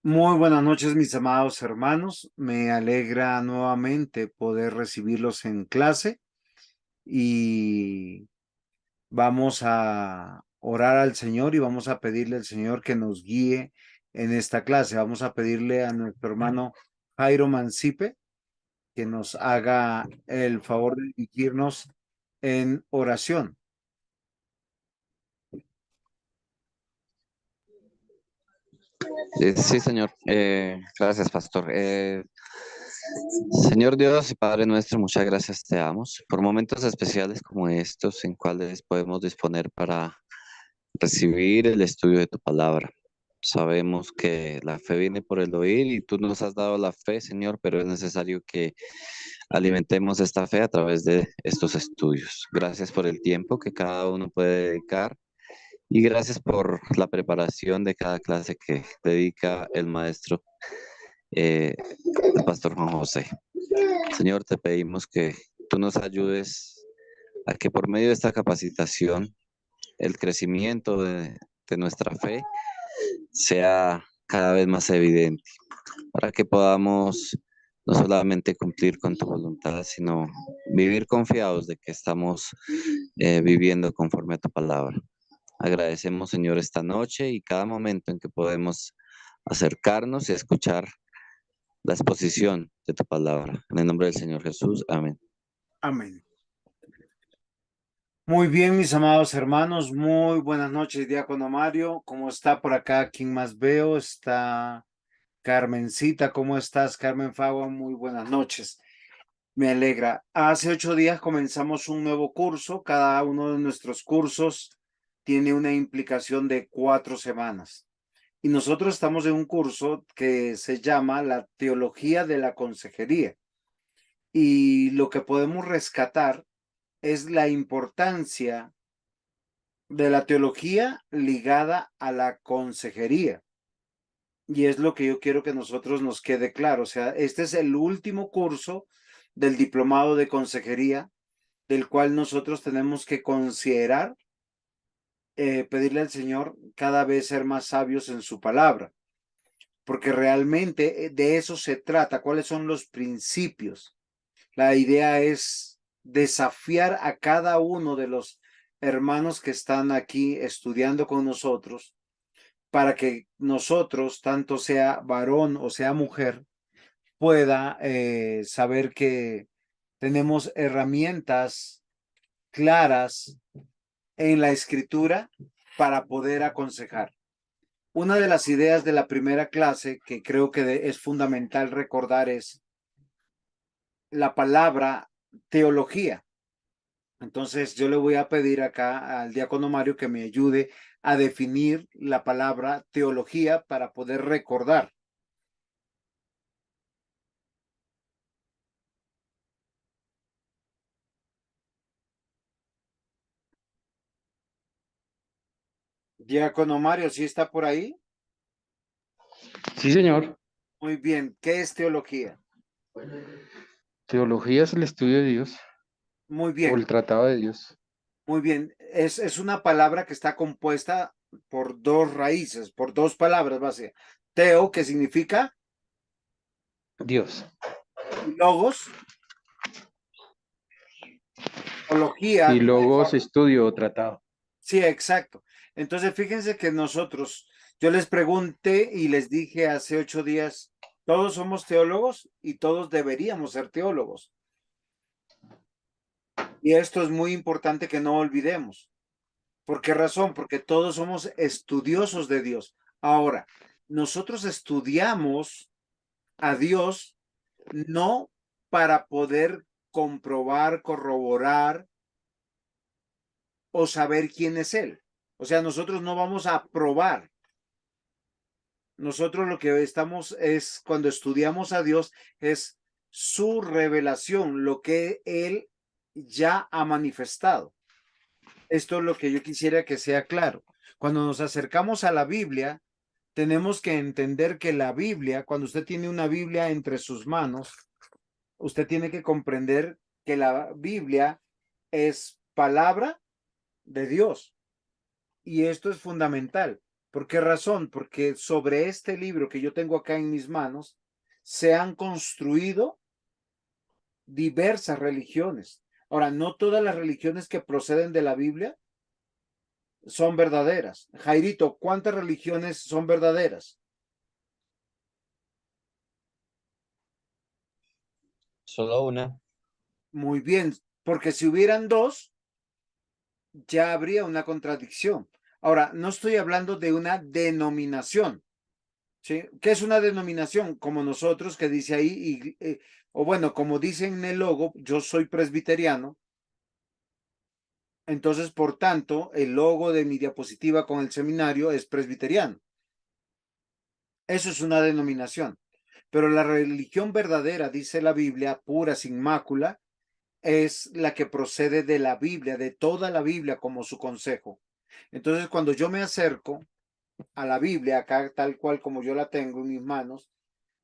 Muy buenas noches, mis amados hermanos. Me alegra nuevamente poder recibirlos en clase y vamos a orar al Señor y vamos a pedirle al Señor que nos guíe en esta clase. Vamos a pedirle a nuestro hermano Jairo Mancipe que nos haga el favor de dirigirnos en oración. Sí, señor. Gracias, pastor. Señor Dios y Padre nuestro, muchas gracias te damos por momentos especiales como estos en cuales podemos disponer para recibir el estudio de tu palabra. Sabemos que la fe viene por el oír y tú nos has dado la fe, Señor, pero es necesario que alimentemos esta fe a través de estos estudios. Gracias por el tiempo que cada uno puede dedicar y gracias por la preparación de cada clase que dedica el maestro, el pastor Juan José. Señor, te pedimos que tú nos ayudes a que por medio de esta capacitación el crecimiento de nuestra fe sea cada vez más evidente, para que podamos no solamente cumplir con tu voluntad, sino vivir confiados de que estamos viviendo conforme a tu palabra. Agradecemos, Señor, esta noche y cada momento en que podemos acercarnos y escuchar la exposición de tu palabra. En el nombre del Señor Jesús, amén. Amén. Muy bien, mis amados hermanos, muy buenas noches, Diácono Mario. ¿Cómo está por acá? ¿Quién más veo? Está Carmencita. ¿Cómo estás, Carmen Fagua? Muy buenas noches. Me alegra. Hace 8 días comenzamos un nuevo curso. Cada uno de nuestros cursos tiene una implicación de 4 semanas. Y nosotros estamos en un curso que se llama la Teología de la Consejería. Y lo que podemos rescatar es la importancia de la teología ligada a la consejería. Y es lo que yo quiero que nosotros nos quede claro. O sea, este es el último curso del diplomado de consejería, del cual nosotros tenemos que considerar, pedirle al Señor cada vez ser más sabios en su palabra, porque realmente de eso se trata. ¿Cuáles son los principios? La idea es desafiar a cada uno de los hermanos que están aquí estudiando con nosotros para que nosotros, tanto sea varón o sea mujer, pueda saber que tenemos herramientas claras en la escritura para poder aconsejar. Una de las ideas de la primera clase que creo que es fundamental recordar es la palabra teología. Entonces yo le voy a pedir acá al diácono Mario que me ayude a definir la palabra teología para poder recordar. Diácono Mario, ¿sí está por ahí? Sí, señor. Muy bien. ¿Qué es teología? Teología es el estudio de Dios Muy o bien, el tratado de Dios. muy bien. Es una palabra que está compuesta por dos raíces, por dos palabras básicas. Teo, que significa Dios. y logos, Y ología. logos, estudio o tratado. Sí, exacto. Entonces, fíjense que nosotros, yo les pregunté y les dije hace 8 días, todos somos teólogos y todos deberíamos ser teólogos. Y esto es muy importante que no olvidemos. ¿Por qué razón? Porque todos somos estudiosos de Dios. Ahora, nosotros estudiamos a Dios no para poder comprobar, corroborar o saber quién es Él. O sea, nosotros no vamos a probar. Nosotros lo que estamos es, cuando estudiamos a Dios, es su revelación, lo que Él ya ha manifestado. Esto es lo que yo quisiera que sea claro. Cuando nos acercamos a la Biblia, tenemos que entender que la Biblia, cuando usted tiene una Biblia entre sus manos, usted tiene que comprender que la Biblia es palabra de Dios. Y esto es fundamental, ¿Por qué razón? Porque sobre este libro que yo tengo acá en mis manos se han construido diversas religiones. Ahora, no todas las religiones que proceden de la Biblia son verdaderas. Jairito, ¿cuántas religiones son verdaderas? Solo una. Muy bien, porque si hubieran dos, ya habría una contradicción. Ahora, no estoy hablando de una denominación, ¿sí? ¿Qué es una denominación? Como nosotros que dice ahí, o bueno, como dicen en el logo, yo soy presbiteriano, entonces, por tanto, el logo de mi diapositiva con el seminario es presbiteriano. Eso es una denominación. Pero la religión verdadera, dice la Biblia, pura, sin mácula, es la que procede de la Biblia, de toda la Biblia como su consejo. Entonces, cuando yo me acerco a la Biblia, acá tal cual como yo la tengo en mis manos,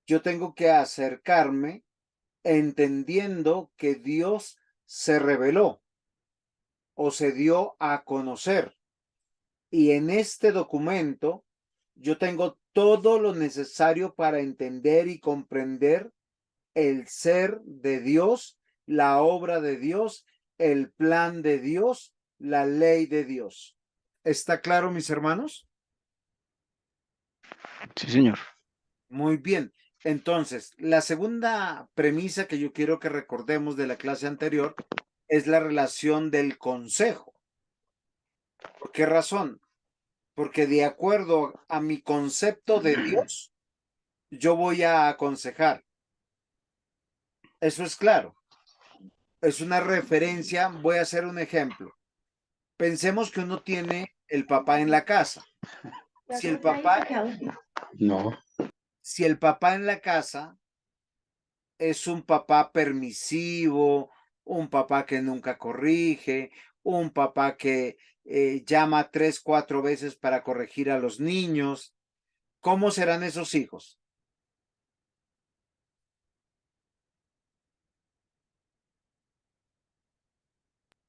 yo tengo que acercarme entendiendo que Dios se reveló o se dio a conocer. Y en este documento yo tengo todo lo necesario para entender y comprender el ser de Dios, la obra de Dios, el plan de Dios, la ley de Dios. ¿Está claro, mis hermanos? Sí, señor. Muy bien. Entonces, la segunda premisa que yo quiero que recordemos de la clase anterior es la relación del consejo. ¿Por qué razón? Porque de acuerdo a mi concepto de Dios, yo voy a aconsejar. Eso es claro. Es una referencia. Voy a hacer un ejemplo. Pensemos que uno tiene el papá en la casa. Si el papá, No. si el papá en la casa es un papá permisivo, un papá que nunca corrige, un papá que llama 3, 4 veces para corregir a los niños, ¿cómo serán esos hijos?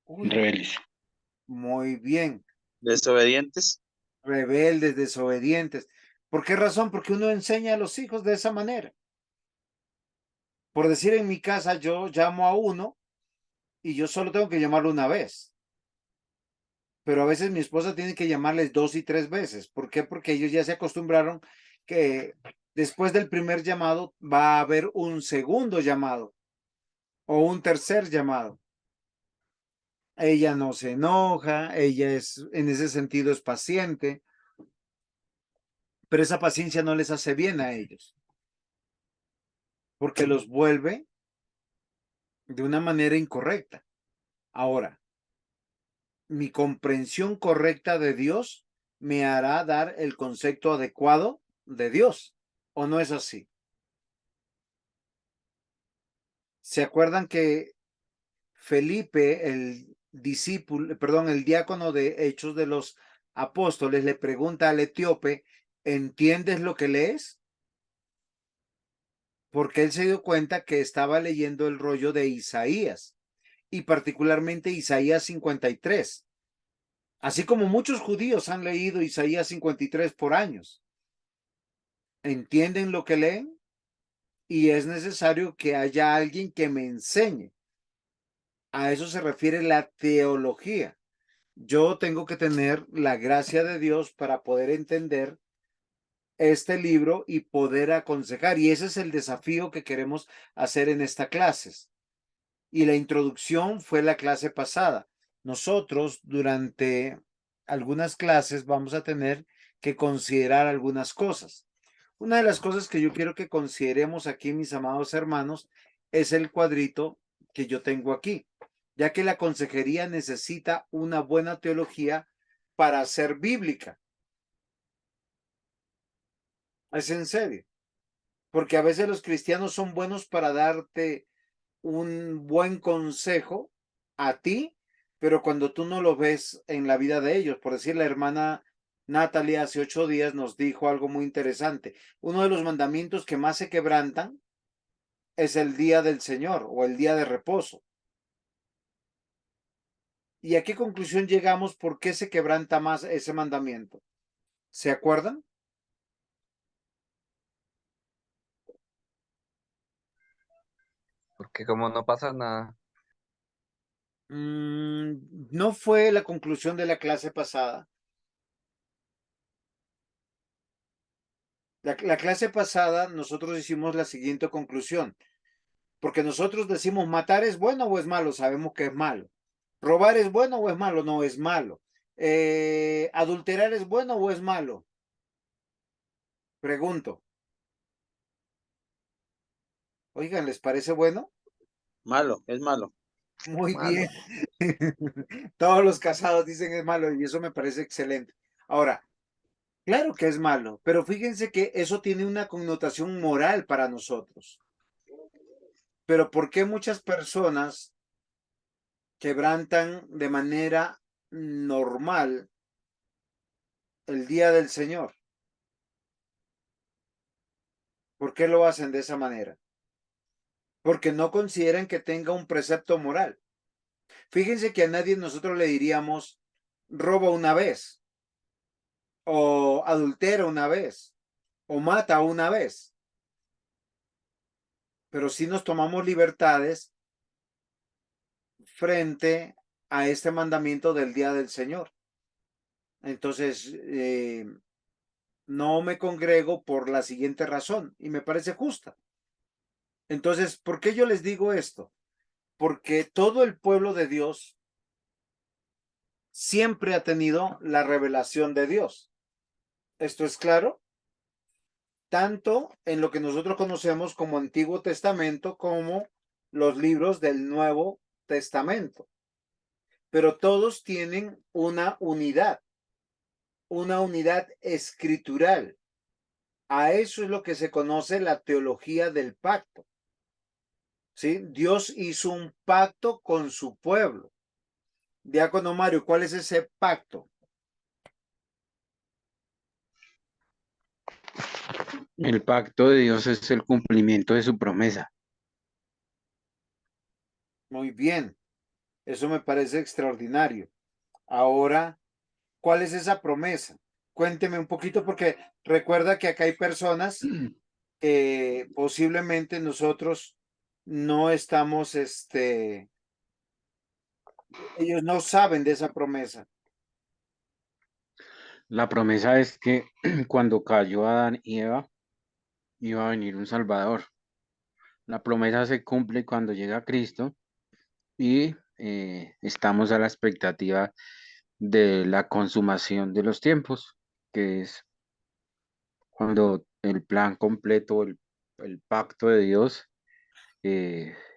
Uy, Rebeldes. muy bien. Desobedientes. Rebeldes, desobedientes. ¿Por qué razón? Porque uno enseña a los hijos de esa manera. Por decir, en mi casa yo llamo a uno y yo solo tengo que llamarlo una vez. Pero a veces mi esposa tiene que llamarles 2 y 3 veces. ¿Por qué? Porque ellos ya se acostumbraron que después del primer llamado va a haber un segundo llamado o un tercer llamado. Ella no se enoja, ella es, en ese sentido, es paciente, pero esa paciencia no les hace bien a ellos, porque los vuelve de una manera incorrecta. Ahora, mi comprensión correcta de Dios me hará dar el concepto adecuado de Dios, ¿o no es así? ¿Se acuerdan que Felipe, el discípulo, perdón, el diácono de Hechos de los Apóstoles, le pregunta al etíope, ¿entiendes lo que lees? Porque él se dio cuenta que estaba leyendo el rollo de Isaías y particularmente Isaías 53, así como muchos judíos han leído Isaías 53 por años. ¿Entienden lo que leen? Y es necesario que haya alguien que me enseñe. A eso se refiere la teología. Yo tengo que tener la gracia de Dios para poder entender este libro y poder aconsejar. Y ese es el desafío que queremos hacer en esta clase. Y la introducción fue la clase pasada. Nosotros durante algunas clases vamos a tener que considerar algunas cosas. Una de las cosas que yo quiero que consideremos aquí, mis amados hermanos, es el cuadrito que yo tengo aquí, ya que la consejería necesita una buena teología para ser bíblica. Es en serio, porque a veces los cristianos son buenos para darte un buen consejo a ti, pero cuando tú no lo ves en la vida de ellos, por decir, la hermana Natalie hace 8 días nos dijo algo muy interesante. Uno de los mandamientos que más se quebrantan es el día del Señor o el día de reposo. ¿Y a qué conclusión llegamos? ¿Por qué se quebranta más ese mandamiento? ¿Se acuerdan? Porque como no pasa nada, No fue la conclusión de la clase pasada. La clase pasada nosotros hicimos la siguiente conclusión, porque nosotros decimos matar es bueno o es malo, sabemos que es malo. Robar es bueno o es malo, no es malo. Adulterar es bueno o es malo. Pregunto. Oigan, ¿les parece bueno? Malo, es malo. Muy malo. bien. Todos los casados dicen es malo y eso me parece excelente. Ahora, claro que es malo, pero fíjense que eso tiene una connotación moral para nosotros. Pero ¿por qué muchas personas quebrantan de manera normal el día del Señor? ¿Por qué lo hacen de esa manera? Porque no consideran que tenga un precepto moral. Fíjense que a nadie nosotros le diríamos roba una vez, o adultera una vez, o mata una vez. Pero sí nos tomamos libertades frente a este mandamiento del día del Señor. Entonces, no me congrego por la siguiente razón y me parece justa. Entonces, ¿por qué yo les digo esto? Porque todo el pueblo de Dios siempre ha tenido la revelación de Dios. ¿Esto es claro? Tanto en lo que nosotros conocemos como Antiguo Testamento como los libros del Nuevo Testamento. Pero todos tienen una unidad escritural. A eso es lo que se conoce la teología del pacto. ¿Sí? Dios hizo un pacto con su pueblo. Diácono Mario, ¿cuál es ese pacto? El pacto de Dios es el cumplimiento de su promesa. Muy bien, eso me parece extraordinario. Ahora, ¿cuál es esa promesa? Cuénteme un poquito porque recuerda que acá hay personas que posiblemente nosotros no estamos, ellos no saben de esa promesa. La promesa es que cuando cayó Adán y Eva, iba a venir un Salvador. La promesa se cumple cuando llega Cristo y estamos a la expectativa de la consumación de los tiempos, que es cuando el plan completo, el pacto de Dios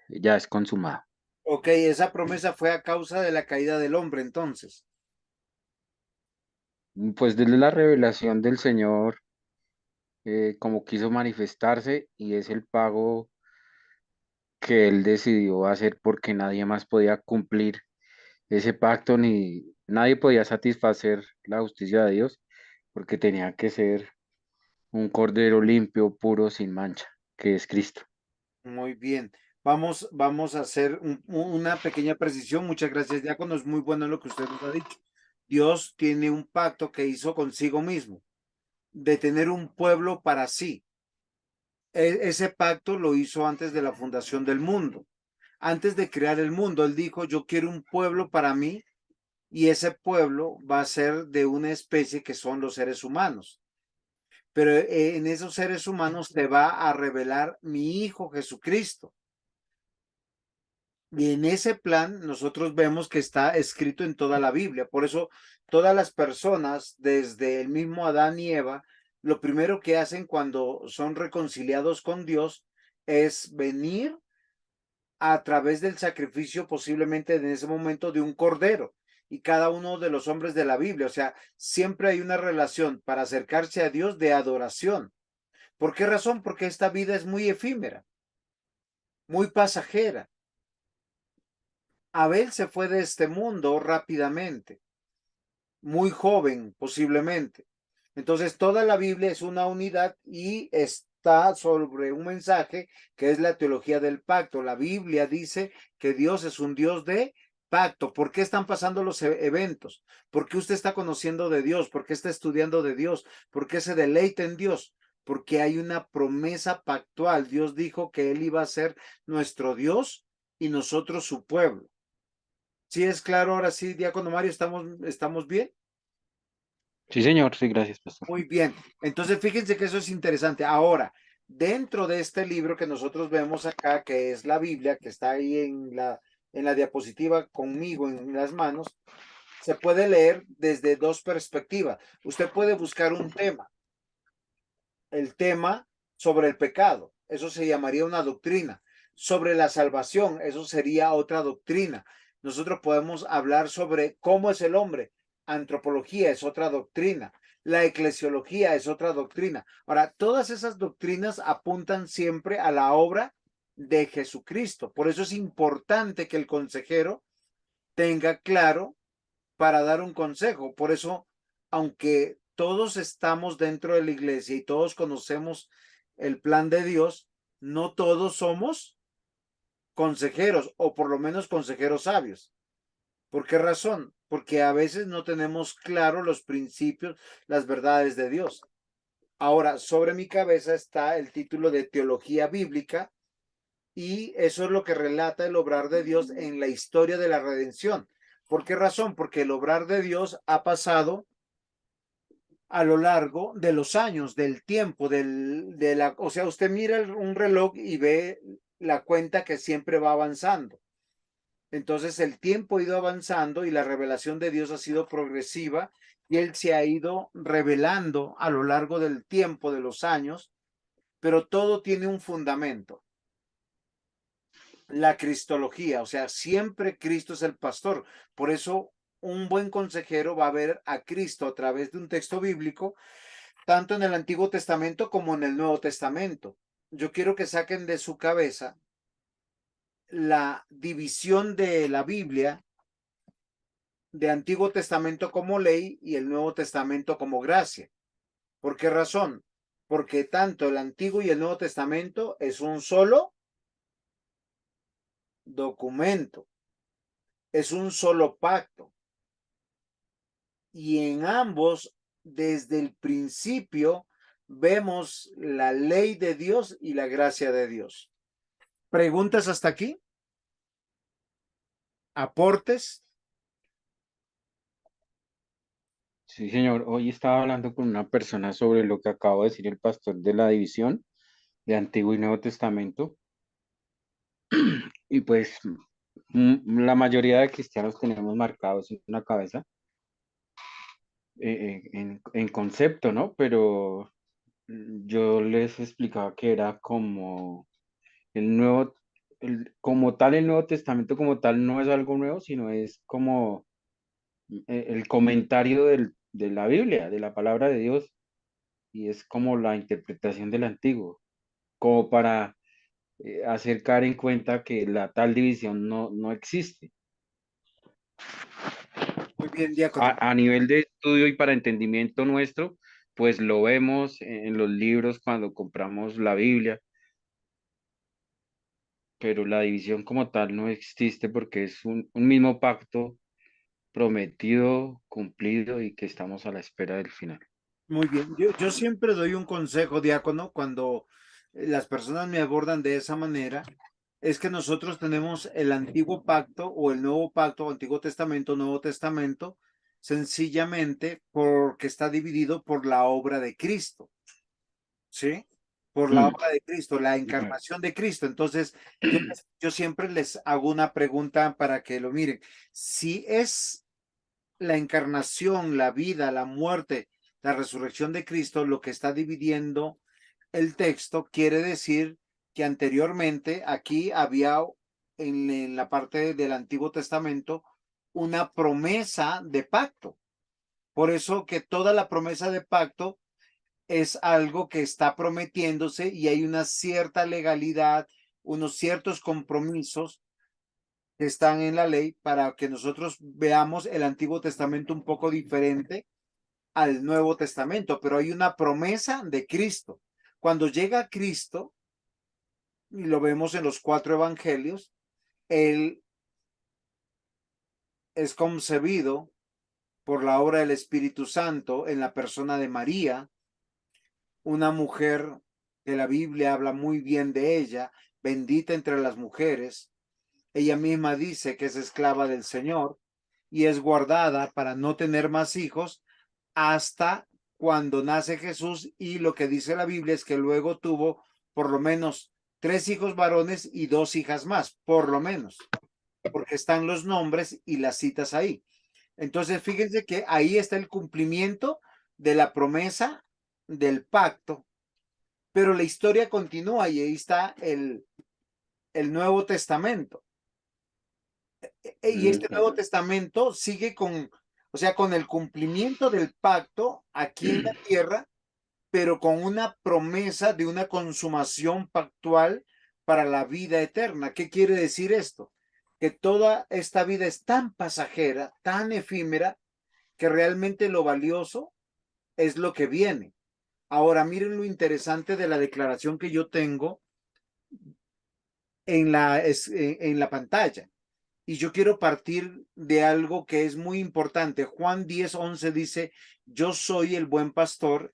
ya es consumado. Ok, esa promesa fue a causa de la caída del hombre, entonces. Pues desde la revelación del Señor, como quiso manifestarse y es el pago que Él decidió hacer porque nadie más podía cumplir ese pacto ni nadie podía satisfacer la justicia de Dios porque tenía que ser un cordero limpio, puro, sin mancha, que es Cristo. Muy bien. Vamos a hacer una pequeña precisión. Muchas gracias, diácono. Es muy bueno lo que usted nos ha dicho. Dios tiene un pacto que hizo consigo mismo, de tener un pueblo para sí. Ese pacto lo hizo antes de la fundación del mundo. Antes de crear el mundo, él dijo, yo quiero un pueblo para mí y ese pueblo va a ser de una especie que son los seres humanos. Pero en esos seres humanos te va a revelar mi Hijo Jesucristo. Y en ese plan nosotros vemos que está escrito en toda la Biblia. Por eso todas las personas, desde el mismo Adán y Eva, lo primero que hacen cuando son reconciliados con Dios es venir a través del sacrificio posiblemente en ese momento de un cordero. Y cada uno de los hombres de la Biblia, o sea, siempre hay una relación para acercarse a Dios de adoración. ¿Por qué razón? Porque esta vida es muy efímera, muy pasajera. Abel se fue de este mundo rápidamente, muy joven posiblemente. Entonces, toda la Biblia es una unidad y está sobre un mensaje que es la teología del pacto. La Biblia dice que Dios es un Dios de pacto. ¿Por qué están pasando los eventos? ¿Por qué usted está conociendo de Dios? ¿Por qué está estudiando de Dios? ¿Por qué se deleita en Dios? Porque hay una promesa pactual. Dios dijo que Él iba a ser nuestro Dios y nosotros su pueblo. ¿Sí es claro ahora sí, Diácono Mario? ¿Estamos bien? Sí, señor, sí, gracias, pastor. Muy bien. Entonces, fíjense que eso es interesante. Ahora, dentro de este libro que nosotros vemos acá, que es la Biblia, que está ahí en la diapositiva conmigo en las manos, se puede leer desde dos perspectivas. Usted puede buscar un tema, el tema sobre el pecado, eso se llamaría una doctrina. Sobre la salvación, eso sería otra doctrina. Nosotros podemos hablar sobre cómo es el hombre. Antropología es otra doctrina. La eclesiología es otra doctrina. Ahora, todas esas doctrinas apuntan siempre a la obra de Jesucristo. Por eso es importante que el consejero tenga claro para dar un consejo. Por eso, aunque todos estamos dentro de la iglesia y todos conocemos el plan de Dios, no todos somos consejeros o por lo menos consejeros sabios. ¿Por qué razón? Porque a veces no tenemos claro los principios, las verdades de Dios. Ahora, sobre mi cabeza está el título de Teología Bíblica y eso es lo que relata el obrar de Dios en la historia de la redención. ¿Por qué razón? Porque el obrar de Dios ha pasado a lo largo de los años, del tiempo, o sea, usted mira un reloj y ve la cuenta que siempre va avanzando. Entonces el tiempo ha ido avanzando y la revelación de Dios ha sido progresiva y Él se ha ido revelando a lo largo del tiempo, de los años, pero todo tiene un fundamento. La cristología, o sea, siempre Cristo es el pastor. Por eso un buen consejero va a ver a Cristo a través de un texto bíblico, tanto en el Antiguo Testamento como en el Nuevo Testamento. Yo quiero que saquen de su cabeza la división de la Biblia de Antiguo Testamento como ley y el Nuevo Testamento como gracia. ¿Por qué razón? Porque tanto el Antiguo y el Nuevo Testamento es un solo documento, es un solo pacto. Y en ambos, desde el principio, vemos la ley de Dios y la gracia de Dios. ¿Preguntas hasta aquí? ¿Aportes? Sí, señor, hoy estaba hablando con una persona sobre lo que acabo de decir el pastor de la división de Antiguo y Nuevo Testamento. Y pues la mayoría de cristianos tenemos marcados en la cabeza en concepto, ¿no? Pero yo les explicaba que era como el nuevo, como tal, el Nuevo Testamento como tal no es algo nuevo, sino es como el comentario de la Biblia, de la palabra de Dios, y es como la interpretación del Antiguo, como para hacer caer en cuenta que la tal división no existe. Muy bien, diácono. A nivel de estudio y para entendimiento nuestro, pues lo vemos en los libros cuando compramos la Biblia, pero la división como tal no existe porque es un mismo pacto prometido, cumplido y que estamos a la espera del final. Muy bien. Yo siempre doy un consejo, diácono, cuando las personas me abordan de esa manera, es que nosotros tenemos el antiguo pacto o el nuevo pacto, Antiguo Testamento, Nuevo Testamento, sencillamente porque está dividido por la obra de Cristo, ¿sí? Por la Mm, obra de Cristo, la señor. encarnación de Cristo. Entonces, yo siempre les hago una pregunta para que lo miren. Si es la encarnación, la vida, la muerte, la resurrección de Cristo, lo que está dividiendo el texto, quiere decir que anteriormente aquí había en la parte del Antiguo Testamento una promesa de pacto. Por eso que toda la promesa de pacto es algo que está prometiéndose y hay una cierta legalidad, unos ciertos compromisos que están en la ley para que nosotros veamos el Antiguo Testamento un poco diferente al Nuevo Testamento, pero hay una promesa de Cristo. Cuando llega Cristo, y lo vemos en los 4 evangelios, Él es concebido por la obra del Espíritu Santo en la persona de María, una mujer que la Biblia habla muy bien de ella, bendita entre las mujeres. Ella misma dice que es esclava del Señor y es guardada para no tener más hijos hasta cuando nace Jesús, y lo que dice la Biblia es que luego tuvo por lo menos 3 hijos varones y 2 hijas más, por lo menos, porque están los nombres y las citas ahí. Entonces, fíjense que ahí está el cumplimiento de la promesa del pacto, pero la historia continúa y ahí está el Nuevo Testamento. Y este Nuevo Testamento sigue con, o sea, con el cumplimiento del pacto aquí en la tierra, pero con una promesa de una consumación pactual para la vida eterna. ¿Qué quiere decir esto? Que toda esta vida es tan pasajera, tan efímera, que realmente lo valioso es lo que viene. Ahora, miren lo interesante de la declaración que yo tengo en la pantalla. Y yo quiero partir de algo que es muy importante. Juan 10:11 dice, yo soy el buen pastor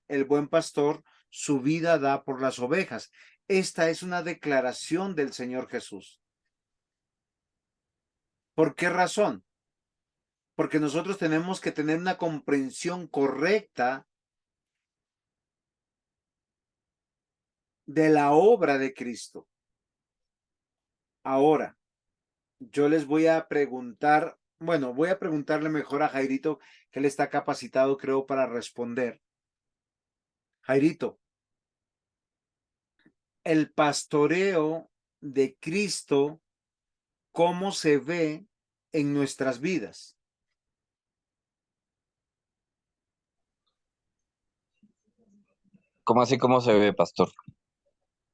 su vida da por las ovejas. Esta es una declaración del Señor Jesús. ¿Por qué razón? Porque nosotros tenemos que tener una comprensión correcta de la obra de Cristo. Ahora, yo les voy a preguntar, bueno, voy a preguntarle mejor a Jairito, que él está capacitado, creo, para responder. Jairito, el pastoreo de Cristo, ¿cómo se ve en nuestras vidas? ¿Cómo así cómo se ve, pastor?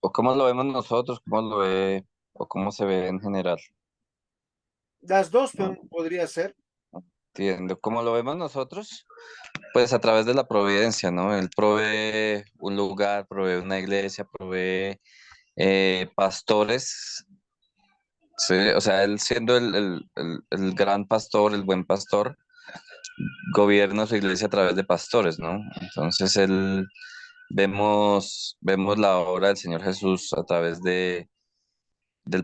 ¿O cómo lo vemos nosotros? ¿Cómo lo ve? ¿O cómo se ve en general? Las dos No podría ser. entiendo. ¿Cómo lo vemos nosotros? Pues a través de la providencia, ¿no? Él provee un lugar, provee una iglesia, provee pastores. Sí, o sea, él siendo el gran pastor, el buen pastor, gobierna su iglesia a través de pastores, ¿no? Entonces vemos la obra del Señor Jesús a través del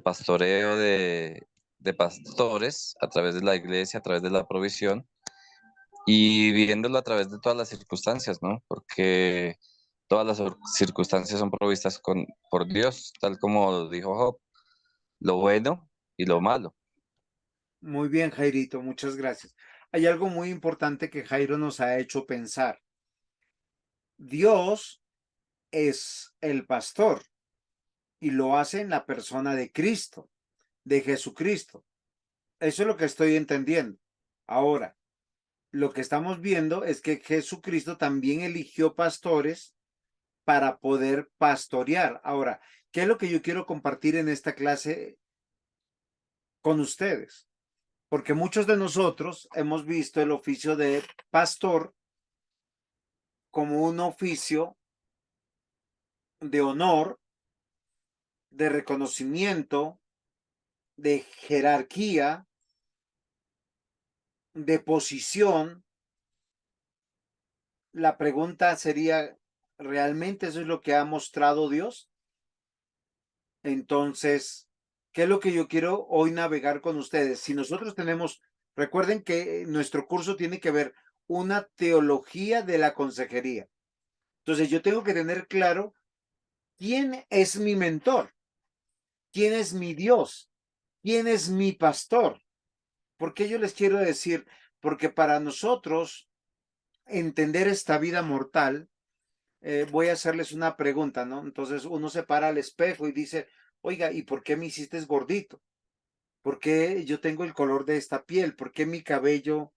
pastoreo de pastores, a través de la iglesia, a través de la provisión y viéndolo a través de todas las circunstancias, ¿no? Porque todas las circunstancias son provistas por Dios, tal como dijo Job, lo bueno y lo malo. Muy bien, Jairito, muchas gracias. Hay algo muy importante que Jairo nos ha hecho pensar. Dios es el pastor y lo hace en la persona de Cristo, de Jesucristo. Eso es lo que estoy entendiendo. Ahora, lo que estamos viendo es que Jesucristo también eligió pastores para poder pastorear. Ahora, ¿qué es lo que yo quiero compartir en esta clase con ustedes? Porque muchos de nosotros hemos visto el oficio de pastor como un oficio de honor, de reconocimiento, de jerarquía, de posición. La pregunta sería, ¿realmente eso es lo que ha mostrado Dios? Entonces, ¿qué es lo que yo quiero hoy navegar con ustedes? Si nosotros tenemos, recuerden que nuestro curso tiene que ver una teología de la consejería. Entonces, yo tengo que tener claro quién es mi mentor, quién es mi Dios, quién es mi pastor. ¿Por qué yo les quiero decir? Porque para nosotros entender esta vida mortal, voy a hacerles una pregunta, ¿no? Entonces uno se para al espejo y dice, oiga, ¿y por qué me hiciste gordito? ¿Por qué yo tengo el color de esta piel? ¿Por qué mi cabello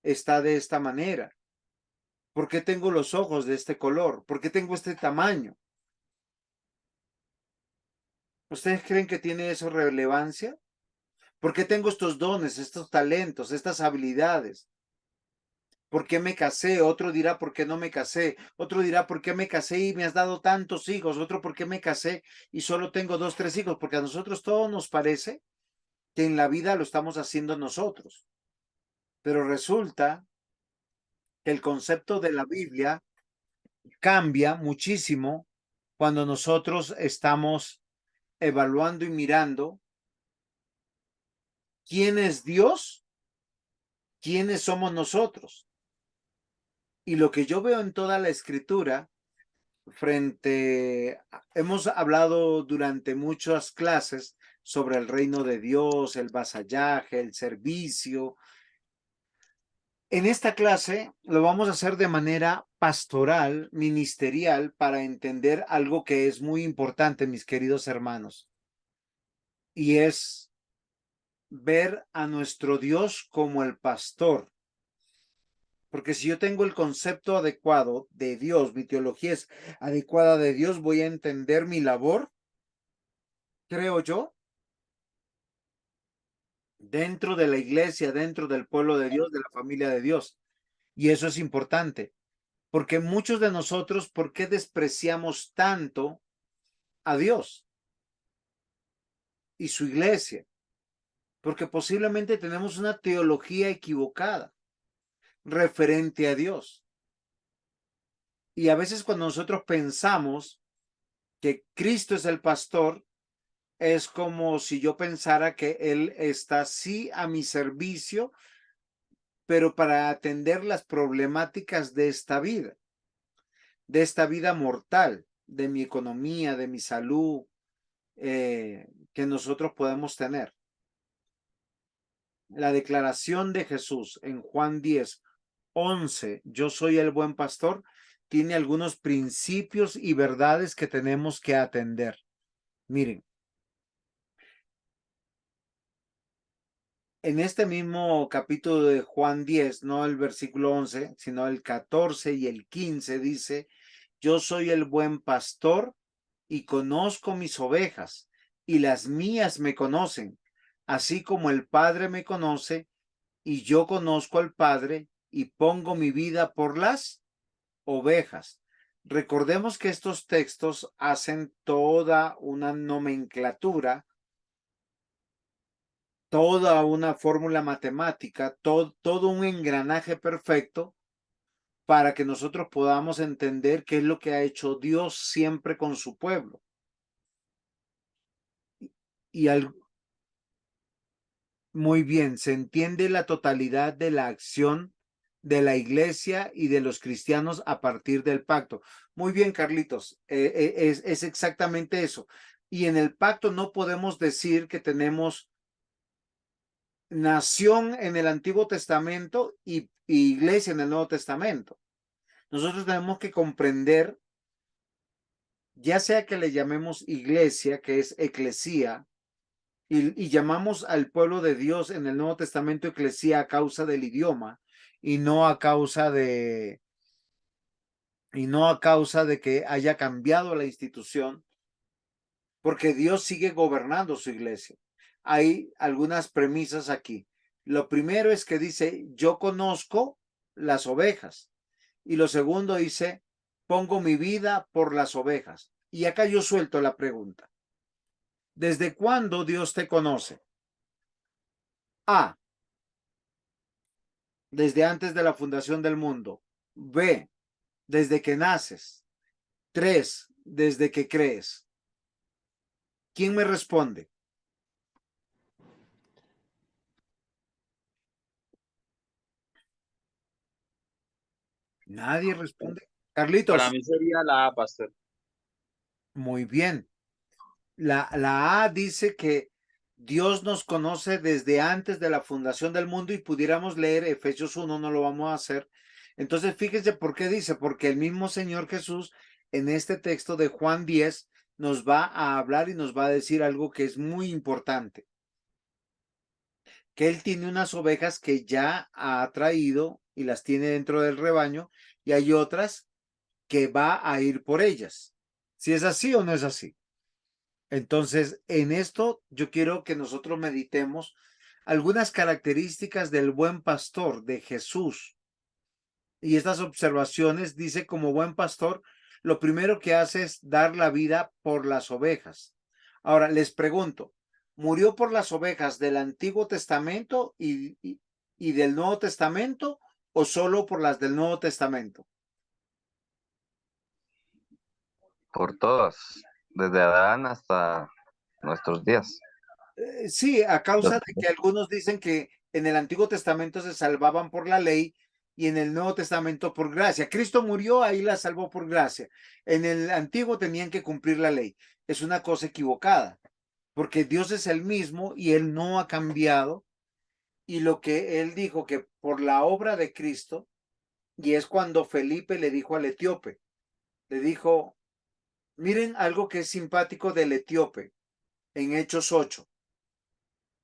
está de esta manera? ¿Por qué tengo los ojos de este color? ¿Por qué tengo este tamaño? ¿Ustedes creen que tiene eso relevancia? ¿Por qué tengo estos dones, estos talentos, estas habilidades? ¿Por qué me casé? Otro dirá, ¿por qué no me casé? Otro dirá, ¿por qué me casé y me has dado tantos hijos? Otro, ¿por qué me casé y solo tengo 2, 3 hijos? Porque a nosotros todo nos parece que en la vida lo estamos haciendo nosotros. Pero resulta que el concepto de la Biblia cambia muchísimo cuando nosotros estamos evaluando y mirando quién es Dios, quiénes somos nosotros. Y lo que yo veo en toda la escritura, hemos hablado durante muchas clases sobre el reino de Dios, el vasallaje, el servicio. En esta clase lo vamos a hacer de manera pastoral, ministerial, para entender algo que es muy importante, mis queridos hermanos, y es ver a nuestro Dios como el pastor. Porque si yo tengo el concepto adecuado de Dios, mi teología es adecuada de Dios, voy a entender mi labor, creo yo, dentro de la iglesia, dentro del pueblo de Dios, de la familia de Dios. Y eso es importante, porque muchos de nosotros, ¿por qué despreciamos tanto a Dios y su iglesia? Porque posiblemente tenemos una teología equivocada referente a Dios. Y a veces cuando nosotros pensamos que Cristo es el pastor, es como si yo pensara que Él está sí a mi servicio, pero para atender las problemáticas de esta vida mortal, de mi economía, de mi salud, que nosotros podemos tener. La declaración de Jesús en Juan 10:11, yo soy el buen pastor, tiene algunos principios y verdades que tenemos que atender. Miren, en este mismo capítulo de Juan 10, no el versículo 11, sino el 14 y el 15, dice, yo soy el buen pastor y conozco mis ovejas, y las mías me conocen, así como el Padre me conoce, y yo conozco al Padre, y pongo mi vida por las ovejas. Recordemos que estos textos hacen toda una nomenclatura, toda una fórmula matemática, todo un engranaje perfecto para que nosotros podamos entender qué es lo que ha hecho Dios siempre con su pueblo. Y muy bien, se entiende la totalidad de la acción de la iglesia y de los cristianos a partir del pacto. Muy bien, Carlitos, es exactamente eso. Y en el pacto no podemos decir que tenemos nación en el Antiguo Testamento y iglesia en el Nuevo Testamento. Nosotros tenemos que comprender, ya sea que le llamemos iglesia, que es eclesía, y llamamos al pueblo de Dios en el Nuevo Testamento eclesía a causa del idioma y no a causa de que haya cambiado la institución, porque Dios sigue gobernando su iglesia. Hay algunas premisas aquí. Lo primero es que dice, yo conozco las ovejas. Y lo segundo dice, pongo mi vida por las ovejas. Y acá yo suelto la pregunta. ¿Desde cuándo Dios te conoce? A, desde antes de la fundación del mundo. B, desde que naces. 3, desde que crees. ¿Quién me responde? Nadie responde. Para Carlitos, mí sería la A, pastor. muy bien. La A dice que Dios nos conoce desde antes de la fundación del mundo y pudiéramos leer Efesios 1, no lo vamos a hacer. Entonces, fíjense por qué dice, porque el mismo Señor Jesús en este texto de Juan 10 nos va a hablar y nos va a decir algo que es muy importante, que Él tiene unas ovejas que ya ha traído y las tiene dentro del rebaño y hay otras que va a ir por ellas. ¿Si es así o no es así? Entonces, en esto yo quiero que nosotros meditemos algunas características del buen pastor de Jesús. Y estas observaciones dice, como buen pastor, lo primero que hace es dar la vida por las ovejas. Ahora, les pregunto, ¿murió por las ovejas del Antiguo Testamento y y del Nuevo Testamento o solo por las del Nuevo Testamento? Por todas, desde Adán hasta nuestros días. Sí, a causa Los- de que algunos dicen que en el Antiguo Testamento se salvaban por la ley y en el Nuevo Testamento por gracia. Cristo murió, ahí la salvó por gracia. En el Antiguo tenían que cumplir la ley. Es una cosa equivocada, porque Dios es el mismo y Él no ha cambiado. Y lo que Él dijo que por la obra de Cristo, y es cuando Felipe le dijo al etíope, le dijo, miren algo que es simpático del etíope en Hechos 8.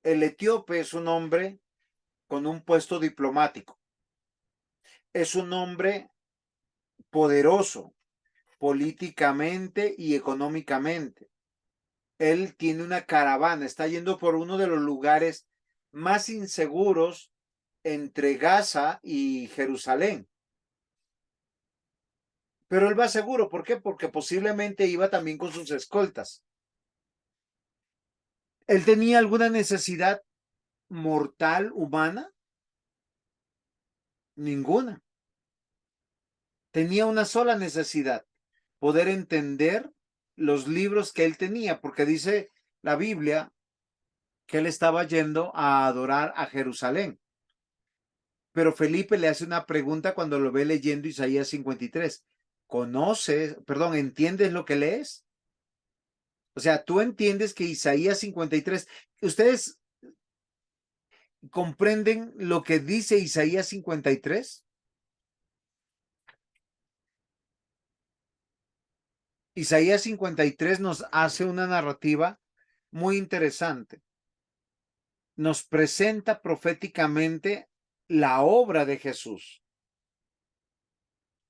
El etíope es un hombre con un puesto diplomático. Es un hombre poderoso políticamente y económicamente. Él tiene una caravana, está yendo por uno de los lugares más inseguros entre Gaza y Jerusalén. Pero él va seguro, ¿por qué? Porque posiblemente iba también con sus escoltas. ¿Él tenía alguna necesidad mortal humana? Ninguna. Tenía una sola necesidad, poder entender los libros que él tenía, porque dice la Biblia que él estaba yendo a adorar a Jerusalén. Pero Felipe le hace una pregunta cuando lo ve leyendo Isaías 53. ¿Conoces, perdón, entiendes lo que lees? O sea, tú entiendes que Isaías 53, ¿ustedes comprenden lo que dice Isaías 53? Isaías 53 nos hace una narrativa muy interesante. Nos presenta proféticamente la obra de Jesús.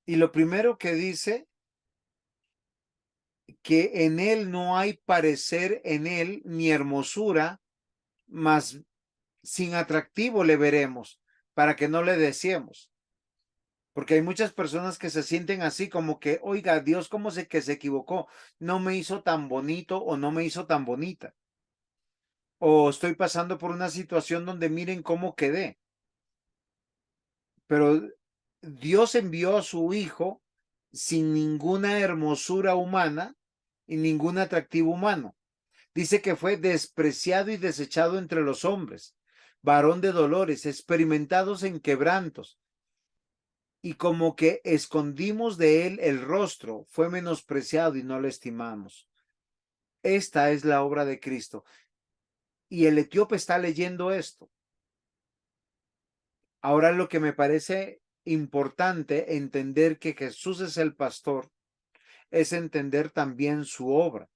Y lo primero que dice, que en él no hay parecer en él ni hermosura, mas sin atractivo le veremos, para que no le deseemos. Porque hay muchas personas que se sienten así como que, oiga, Dios, ¿cómo sé que se equivocó? No me hizo tan bonito o no me hizo tan bonita. O estoy pasando por una situación donde miren cómo quedé. Pero Dios envió a su hijo sin ninguna hermosura humana y ningún atractivo humano. Dice que fue despreciado y desechado entre los hombres, varón de dolores, experimentados en quebrantos, y como que escondimos de él el rostro, fue menospreciado y no lo estimamos. Esta es la obra de Cristo. Y el etíope está leyendo esto. Ahora lo que me parece importante entender que Jesús es el pastor es entender también su obra.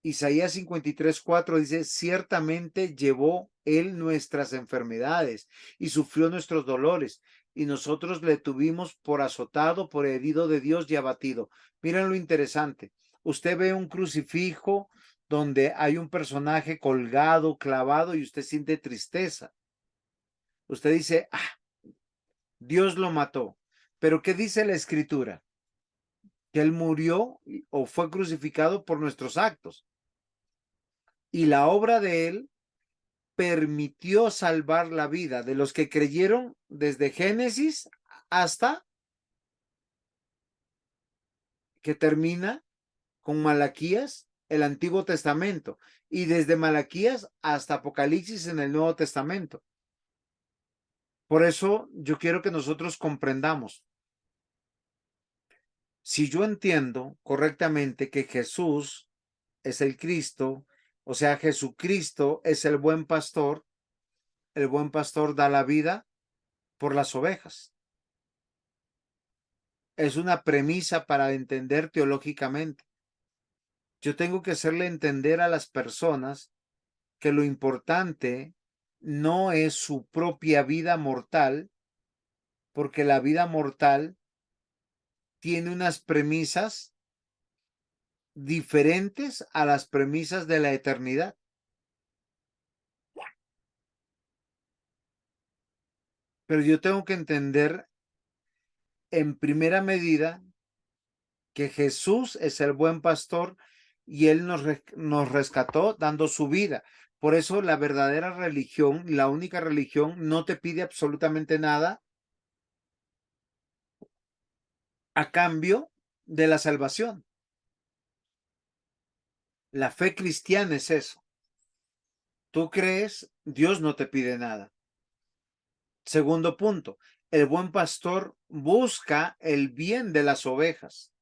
Isaías 53:4 dice, ciertamente llevó él nuestras enfermedades y sufrió nuestros dolores, y nosotros le tuvimos por azotado, por herido de Dios y abatido. Miren lo interesante. Usted ve un crucifijo donde hay un personaje colgado, clavado, y usted siente tristeza. Usted dice, Dios lo mató. Pero ¿qué dice la Escritura? Que él murió o fue crucificado por nuestros actos. Y la obra de él permitió salvar la vida de los que creyeron desde Génesis hasta que termina con Malaquías, el Antiguo Testamento, y desde Malaquías hasta Apocalipsis en el Nuevo Testamento. Por eso yo quiero que nosotros comprendamos. Si yo entiendo correctamente que Jesús es el Cristo, o sea, Jesucristo es el buen pastor da la vida por las ovejas. Es una premisa para entender teológicamente. Yo tengo que hacerle entender a las personas que lo importante no es su propia vida mortal, porque la vida mortal tiene unas premisas diferentes a las premisas de la eternidad. Pero yo tengo que entender en primera medida que Jesús es el buen pastor y él nos rescató dando su vida. Por eso la verdadera religión, la única religión, no te pide absolutamente nada a cambio de la salvación. La fe cristiana es eso. Tú crees, Dios no te pide nada. Segundo punto, el buen pastor busca el bien de las ovejas.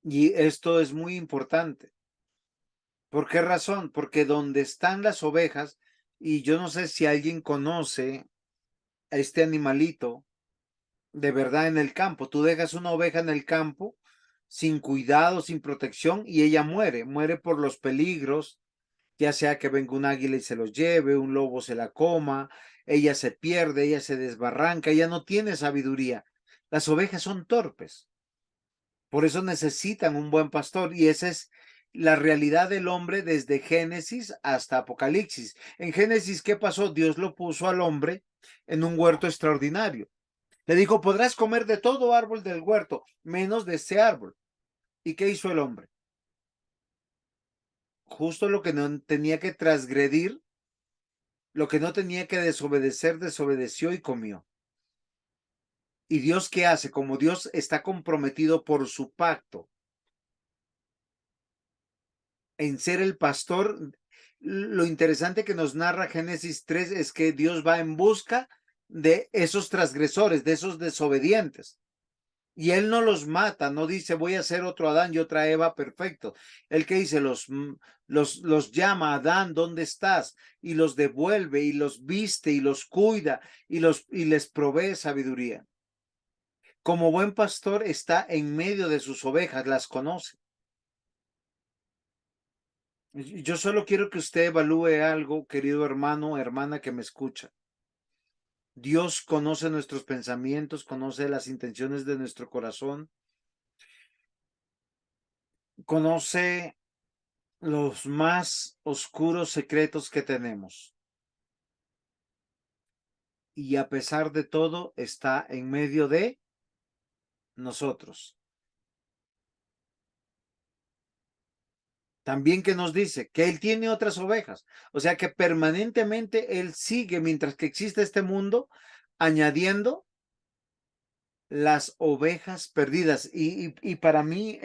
Y esto es muy importante. ¿Por qué razón? Porque donde están las ovejas, y yo no sé si alguien conoce a este animalito de verdad en el campo. Tú dejas una oveja en el campo sin cuidado, sin protección, y ella muere. Muere por los peligros, ya sea que venga un águila y se los lleve, un lobo se la coma, ella se pierde, ella se desbarranca, ella no tiene sabiduría. Las ovejas son torpes. Por eso necesitan un buen pastor, y esa es la realidad del hombre desde Génesis hasta Apocalipsis. En Génesis, ¿qué pasó? Dios lo puso al hombre en un huerto extraordinario. Le dijo, podrás comer de todo árbol del huerto, menos de ese árbol. ¿Y qué hizo el hombre? Justo lo que no tenía que transgredir, lo que no tenía que desobedecer, desobedeció y comió. ¿Y Dios qué hace? Como Dios está comprometido por su pacto en ser el pastor, lo interesante que nos narra Génesis 3 es que Dios va en busca de esos transgresores, de esos desobedientes. Y él no los mata, no dice voy a hacer otro Adán y otra Eva perfecto. Él que dice los llama, Adán, ¿dónde estás? Y los devuelve y los viste y los cuida y les provee sabiduría. Como buen pastor está en medio de sus ovejas, las conoce. Yo solo quiero que usted evalúe algo, querido hermano, hermana que me escucha. Dios conoce nuestros pensamientos, conoce las intenciones de nuestro corazón, conoce los más oscuros secretos que tenemos. Y a pesar de todo, está en medio de nosotros. También que nos dice que Él tiene otras ovejas. O sea que permanentemente Él sigue, mientras que existe este mundo, añadiendo las ovejas perdidas. Y para mí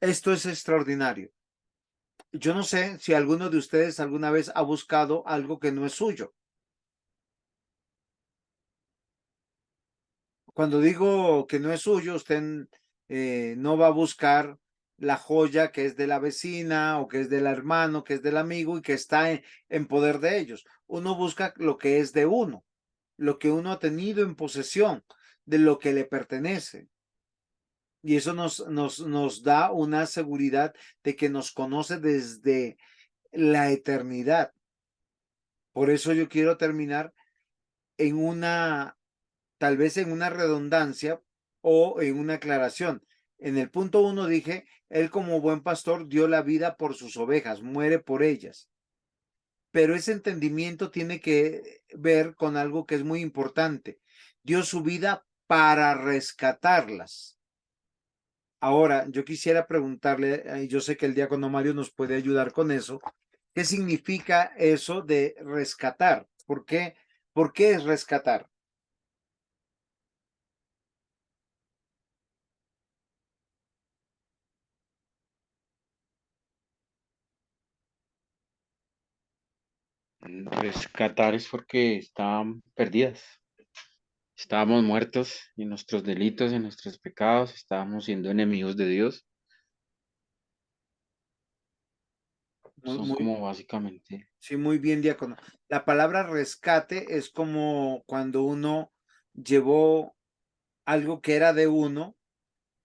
esto es extraordinario. Yo no sé si alguno de ustedes alguna vez ha buscado algo que no es suyo. Cuando digo que no es suyo, usted no va a buscar la joya que es de la vecina o que es del hermano, que es del amigo y que está en poder de ellos. Uno busca lo que es de uno, lo que uno ha tenido en posesión, de lo que le pertenece. Y eso nos da una seguridad de que nos conoce desde la eternidad. Por eso yo quiero terminar en una, tal vez en una redundancia o en una aclaración. En el punto 1 dije, él como buen pastor dio la vida por sus ovejas, muere por ellas. Pero ese entendimiento tiene que ver con algo que es muy importante. Dio su vida para rescatarlas. Ahora, yo quisiera preguntarle, y yo sé que el diácono Mario nos puede ayudar con eso, ¿qué significa eso de rescatar? ¿Por qué? ¿Por qué es rescatar? Rescatar es porque estaban perdidas. Estábamos muertos en nuestros delitos, en nuestros pecados, estábamos siendo enemigos de Dios. Muy, Son muy, como básicamente, sí, muy bien, diácono. La palabra rescate es como cuando uno llevó algo que era de uno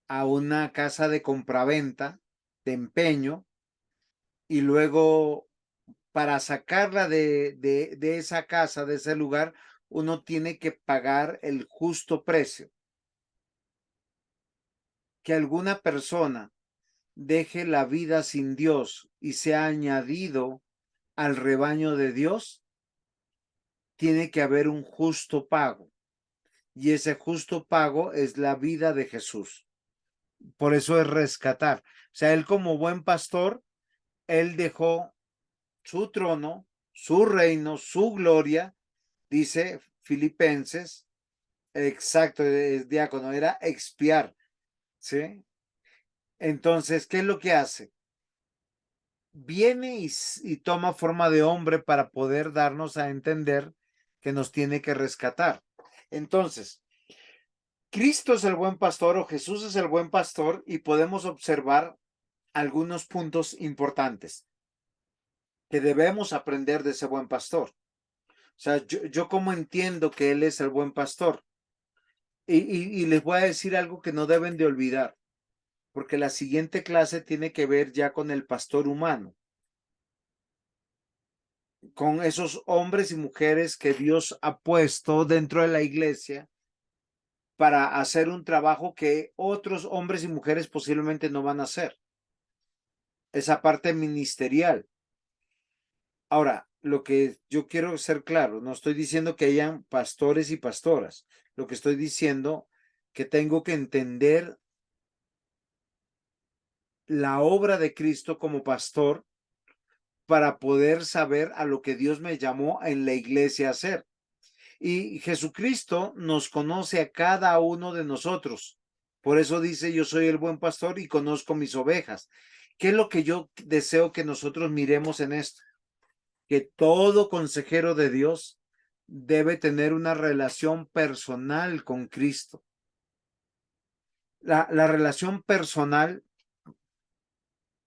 a una casa de compraventa, de empeño, y luego para sacarla de esa casa, de ese lugar, uno tiene que pagar el justo precio. Que alguna persona deje la vida sin Dios y sea añadido al rebaño de Dios, tiene que haber un justo pago. Y ese justo pago es la vida de Jesús. por eso es rescatar. O sea, él como buen pastor, él dejó su trono, su reino, su gloria, dice Filipenses, exacto, es diácono, era expiar, ¿sí? Entonces, ¿qué es lo que hace? Viene y toma forma de hombre para poder darnos a entender que nos tiene que rescatar. Entonces, Cristo es el buen pastor o Jesús es el buen pastor y podemos observar algunos puntos importantes que debemos aprender de ese buen pastor. O sea, yo como entiendo que Él es el buen pastor. Y les voy a decir algo que no deben de olvidar, porque la siguiente clase tiene que ver ya con el pastor humano, con esos hombres y mujeres que Dios ha puesto dentro de la iglesia para hacer un trabajo que otros hombres y mujeres posiblemente no van a hacer. Esa parte ministerial. Ahora, lo que yo quiero ser claro, no estoy diciendo que hayan pastores y pastoras. Lo que estoy diciendo que tengo que entender la obra de Cristo como pastor para poder saber a lo que Dios me llamó en la iglesia a hacer. Y Jesucristo nos conoce a cada uno de nosotros. Por eso dice, yo soy el buen pastor y conozco mis ovejas. ¿Qué es lo que yo deseo que nosotros miremos en esto? Que todo consejero de Dios debe tener una relación personal con Cristo. La relación personal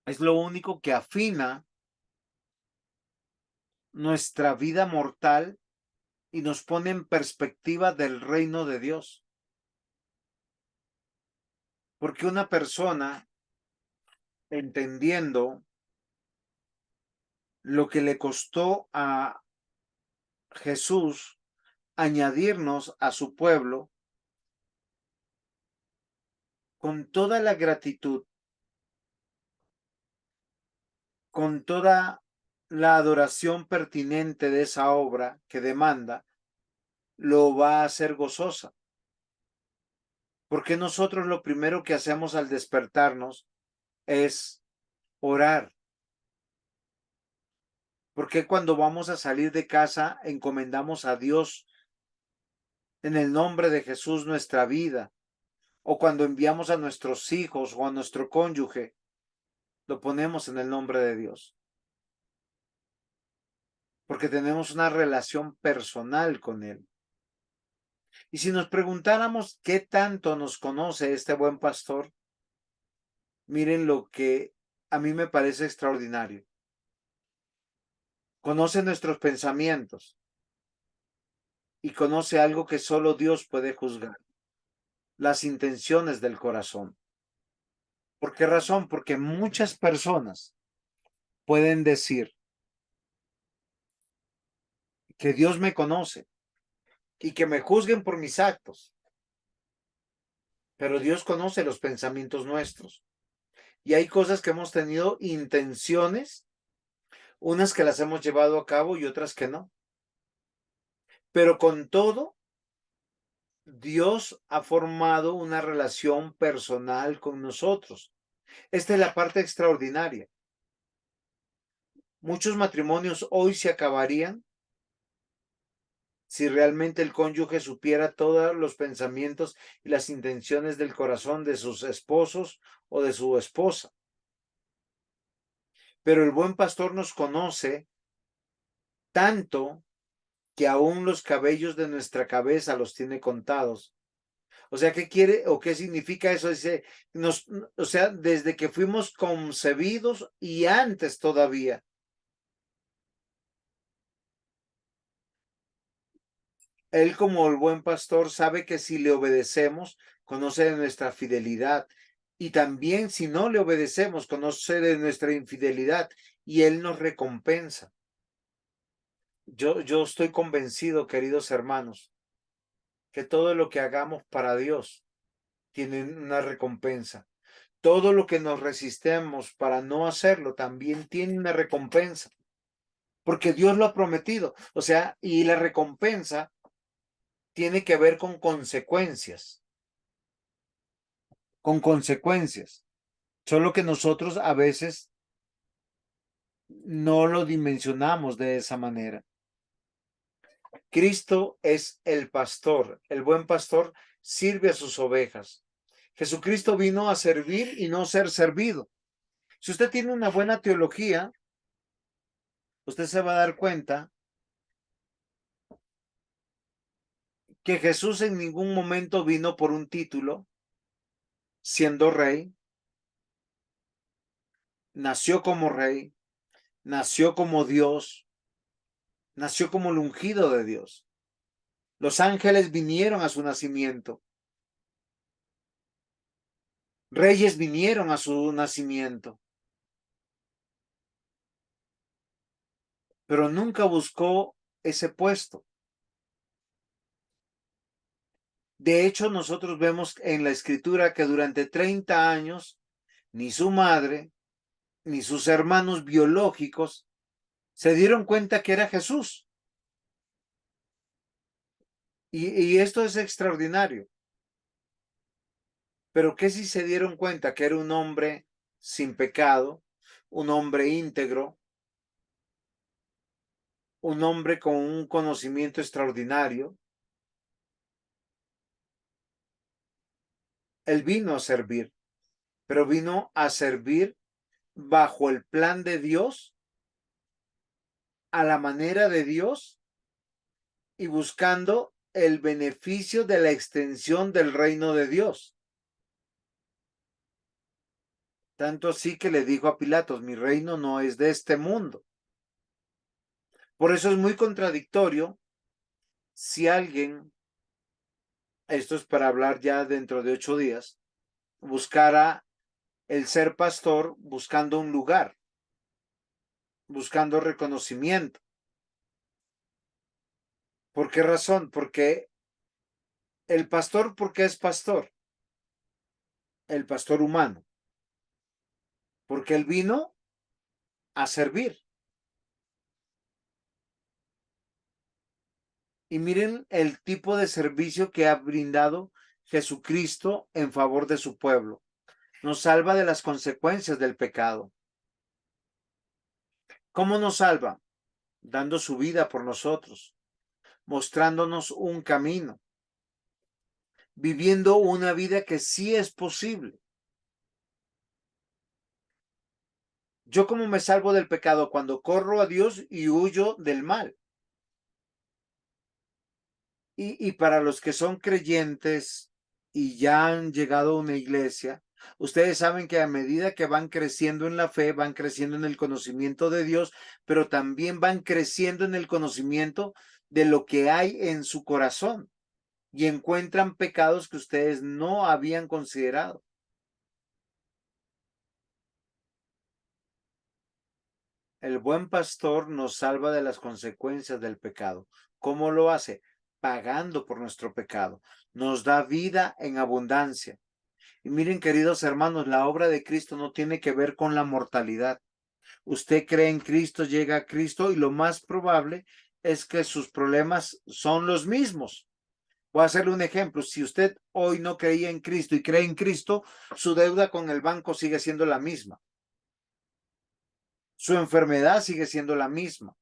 es lo único que afina nuestra vida mortal y nos pone en perspectiva del reino de Dios. Porque una persona, entendiendo lo que le costó a Jesús añadirnos a su pueblo, con toda la gratitud, con toda la adoración pertinente de esa obra que demanda, lo va a hacer gozosa. Porque nosotros lo primero que hacemos al despertarnos es orar. Porque cuando vamos a salir de casa encomendamos a Dios en el nombre de Jesús nuestra vida. O cuando enviamos a nuestros hijos o a nuestro cónyuge, lo ponemos en el nombre de Dios. Porque tenemos una relación personal con Él. Y si nos preguntáramos qué tanto nos conoce este buen pastor, miren lo que a mí me parece extraordinario. Conoce nuestros pensamientos y conoce algo que solo Dios puede juzgar, las intenciones del corazón. ¿Por qué razón? Porque muchas personas pueden decir que Dios me conoce y que me juzguen por mis actos, pero Dios conoce los pensamientos nuestros. Y hay cosas que hemos tenido intenciones, unas que las hemos llevado a cabo y otras que no. Pero con todo, Dios ha formado una relación personal con nosotros. Esta es la parte extraordinaria. Muchos matrimonios hoy se acabarían si realmente el cónyuge supiera todos los pensamientos y las intenciones del corazón de sus esposos o de su esposa. Pero el buen pastor nos conoce tanto que aún los cabellos de nuestra cabeza los tiene contados. O sea, ¿qué quiere o qué significa eso? Dice, o sea, desde que fuimos concebidos y antes todavía. Él como el buen pastor sabe que si le obedecemos, conoce de nuestra fidelidad. Y también si no le obedecemos, conoce de nuestra infidelidad y Él nos recompensa. Yo estoy convencido, queridos hermanos, que todo lo que hagamos para Dios tiene una recompensa. Todo lo que nos resistemos para no hacerlo también tiene una recompensa. Porque Dios lo ha prometido. O sea, y la recompensa tiene que ver con consecuencias. con consecuencias. Solo que nosotros a veces no lo dimensionamos de esa manera. Cristo es el pastor. El buen pastor sirve a sus ovejas. Jesucristo vino a servir y no ser servido. Si usted tiene una buena teología, usted se va a dar cuenta que Jesús en ningún momento vino por un título, siendo rey, nació como rey, nació como Dios, nació como el ungido de Dios. Los ángeles vinieron a su nacimiento. Reyes vinieron a su nacimiento. Pero nunca buscó ese puesto. De hecho, nosotros vemos en la escritura que durante 30 años, ni su madre, ni sus hermanos biológicos se dieron cuenta que era Jesús. Y esto es extraordinario. Pero ¿qué si se dieron cuenta que era un hombre sin pecado, un hombre íntegro, un hombre con un conocimiento extraordinario? Él vino a servir, pero vino a servir bajo el plan de Dios, a la manera de Dios y buscando el beneficio de la extensión del reino de Dios. Tanto así que le dijo a Pilatos, mi reino no es de este mundo. Por eso es muy contradictorio si alguien, esto es para hablar ya dentro de 8 días, buscara el ser pastor buscando un lugar, buscando reconocimiento. ¿Por qué razón? Porque el pastor, ¿por qué es pastor? El pastor humano. Porque él vino a servir. Y miren el tipo de servicio que ha brindado Jesucristo en favor de su pueblo. Nos salva de las consecuencias del pecado. ¿Cómo nos salva? Dando su vida por nosotros, mostrándonos un camino, viviendo una vida que sí es posible. Yo cómo me salvo del pecado cuando corro a Dios y huyo del mal. Y para los que son creyentes y ya han llegado a una iglesia, ustedes saben que a medida que van creciendo en la fe, van creciendo en el conocimiento de Dios, pero también van creciendo en el conocimiento de lo que hay en su corazón y encuentran pecados que ustedes no habían considerado. El buen pastor nos salva de las consecuencias del pecado. ¿Cómo lo hace? Pagando por nuestro pecado. Nos da vida en abundancia. Y miren, queridos hermanos, la obra de Cristo no tiene que ver con la mortalidad. Usted cree en Cristo, llega a Cristo y lo más probable es que sus problemas son los mismos. Voy a hacerle un ejemplo. Si usted hoy no creía en Cristo y cree en Cristo, su deuda con el banco sigue siendo la misma. Su enfermedad sigue siendo la misma.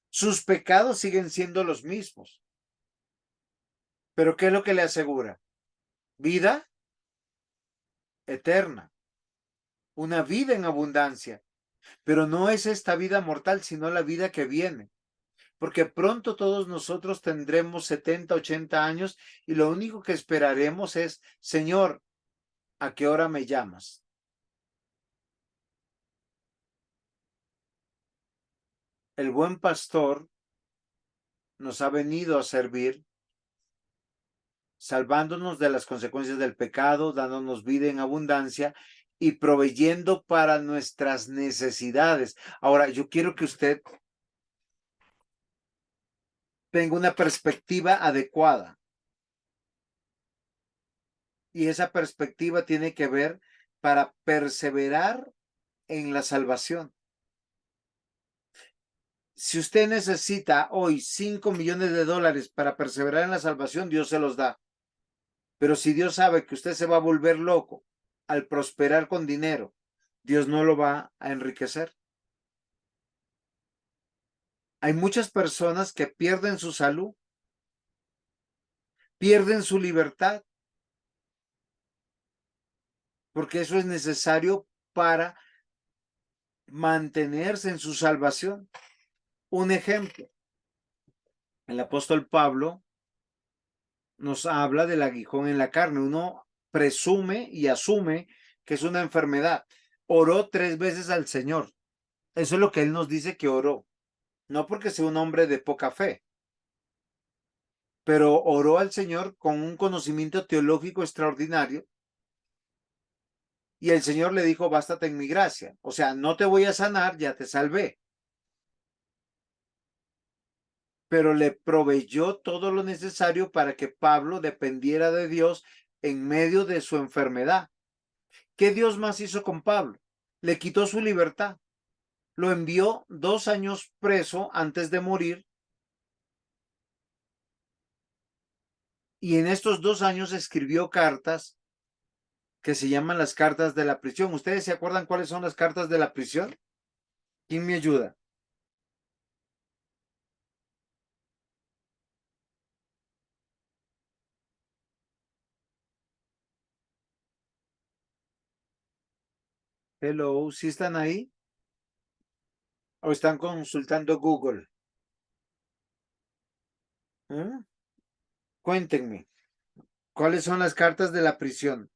Sus pecados siguen siendo los mismos. Pero ¿qué es lo que le asegura? Vida eterna. Una vida en abundancia. Pero no es esta vida mortal, sino la vida que viene. Porque pronto todos nosotros tendremos 70, 80 años y lo único que esperaremos es, Señor, ¿a qué hora me llamas? El buen pastor nos ha venido a servir, salvándonos de las consecuencias del pecado, dándonos vida en abundancia y proveyendo para nuestras necesidades. Ahora, yo quiero que usted tenga una perspectiva adecuada. Y esa perspectiva tiene que ver para perseverar en la salvación. Si usted necesita hoy $5 millones para perseverar en la salvación, Dios se los da. Pero si Dios sabe que usted se va a volver loco al prosperar con dinero, Dios no lo va a enriquecer. Hay muchas personas que pierden su salud, pierden su libertad, porque eso es necesario para mantenerse en su salvación. Un ejemplo, el apóstol Pablo nos habla del aguijón en la carne. Uno presume y asume que es una enfermedad. Oró 3 veces al Señor. Eso es lo que él nos dice que oró. No porque sea un hombre de poca fe, pero oró al Señor con un conocimiento teológico extraordinario. Y el Señor le dijo, bástate en mi gracia. O sea, no te voy a sanar, ya te salvé. Pero le proveyó todo lo necesario para que Pablo dependiera de Dios en medio de su enfermedad. ¿Qué Dios más hizo con Pablo? Le quitó su libertad. Lo envió 2 años preso antes de morir. Y en estos 2 años escribió cartas que se llaman las cartas de la prisión. ¿Ustedes se acuerdan cuáles son las cartas de la prisión? ¿Quién me ayuda? Hello, ¿sí están ahí? ¿O están consultando Google? ¿Eh? Cuéntenme, ¿cuáles son las cartas de la prisión?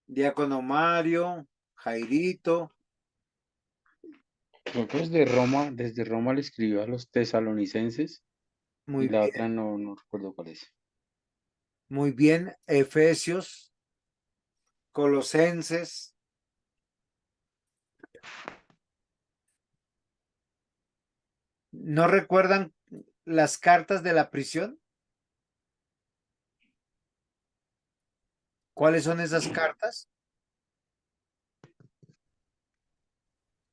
Diácono Mario, Jairito. Creo que desde Roma le escribió a los tesalonicenses y Muy la bien, otra no recuerdo cuál es. muy bien. Efesios, Colosenses. ¿No recuerdan las cartas de la prisión? ¿Cuáles son esas cartas?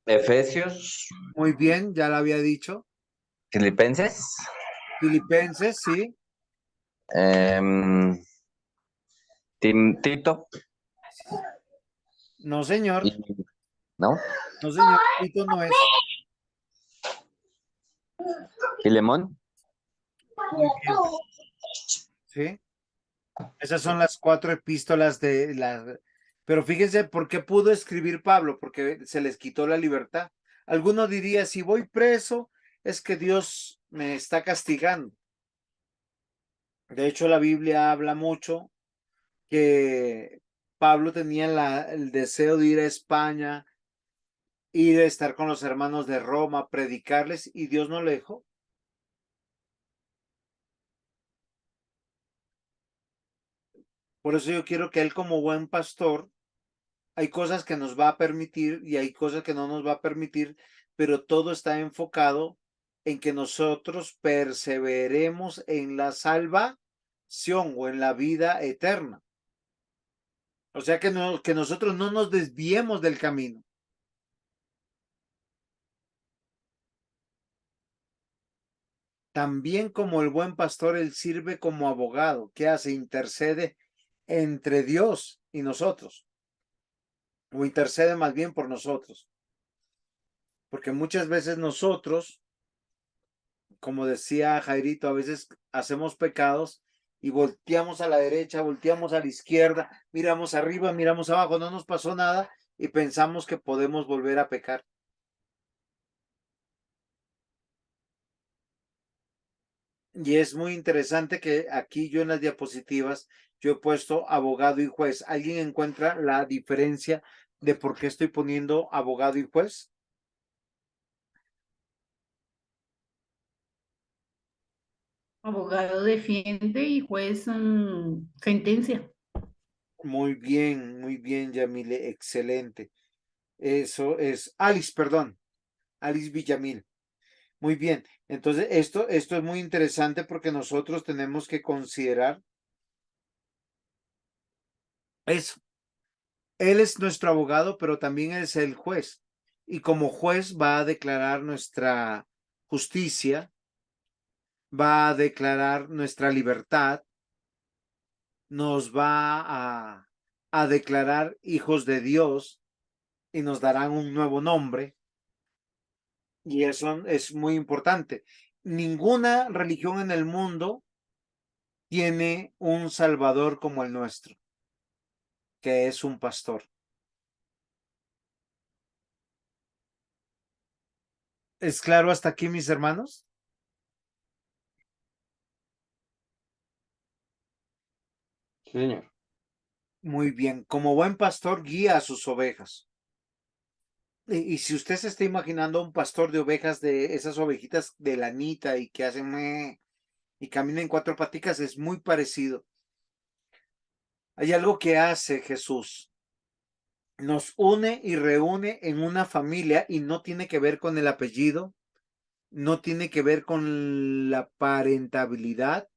Efesios, Muy bien, ya la había dicho. Filipenses, Filipenses, sí. em, Tito, No, señor. y, ¿no? No, señor. Tito no es. Filemón. Muy bien, sí. Esas son las 4 epístolas de la... Pero fíjense por qué pudo escribir Pablo, porque se les quitó la libertad. Alguno diría, si voy preso, es que Dios me está castigando. De hecho, la Biblia habla mucho que Pablo tenía el deseo de ir a España, ir a estar con los hermanos de Roma, predicarles, y Dios no le dejó. Por eso yo quiero que él como buen pastor, hay cosas que nos va a permitir y hay cosas que no nos va a permitir, pero todo está enfocado en que nosotros perseveremos en la salvación o en la vida eterna. O sea que, no, que nosotros no nos desviemos del camino. También como el buen pastor, él sirve como abogado, que hace, intercede entre Dios y nosotros, o intercede más bien por nosotros, porque muchas veces nosotros, como decía Jairito, a veces hacemos pecados y volteamos a la derecha, volteamos a la izquierda, miramos arriba, miramos abajo, no nos pasó nada y pensamos que podemos volver a pecar. Y es muy interesante que aquí yo en las diapositivas yo he puesto abogado y juez. ¿Alguien encuentra la diferencia de por qué estoy poniendo abogado y juez? Abogado defiende y juez sentencia. Muy bien, Yamile, excelente. Eso es Alice, perdón, Alice Villamil. Muy bien. Entonces, esto es muy interesante porque nosotros tenemos que considerar eso. Él es nuestro abogado, pero también es el juez. y como juez va a declarar nuestra justicia, va a declarar nuestra libertad, nos va a declarar hijos de Dios y nos darán un nuevo nombre. Y eso es muy importante. Ninguna religión en el mundo tiene un salvador como el nuestro, que es un pastor. ¿Es claro hasta aquí, mis hermanos? Sí, señor. Muy bien. Como buen pastor, guía a sus ovejas. Y si usted se está imaginando un pastor de ovejas, de esas ovejitas de lanita y que hacen meh y caminan en cuatro paticas, es muy parecido. Hay algo que hace Jesús. Nos une y reúne en una familia y no tiene que ver con el apellido, no tiene que ver con la parentabilidad,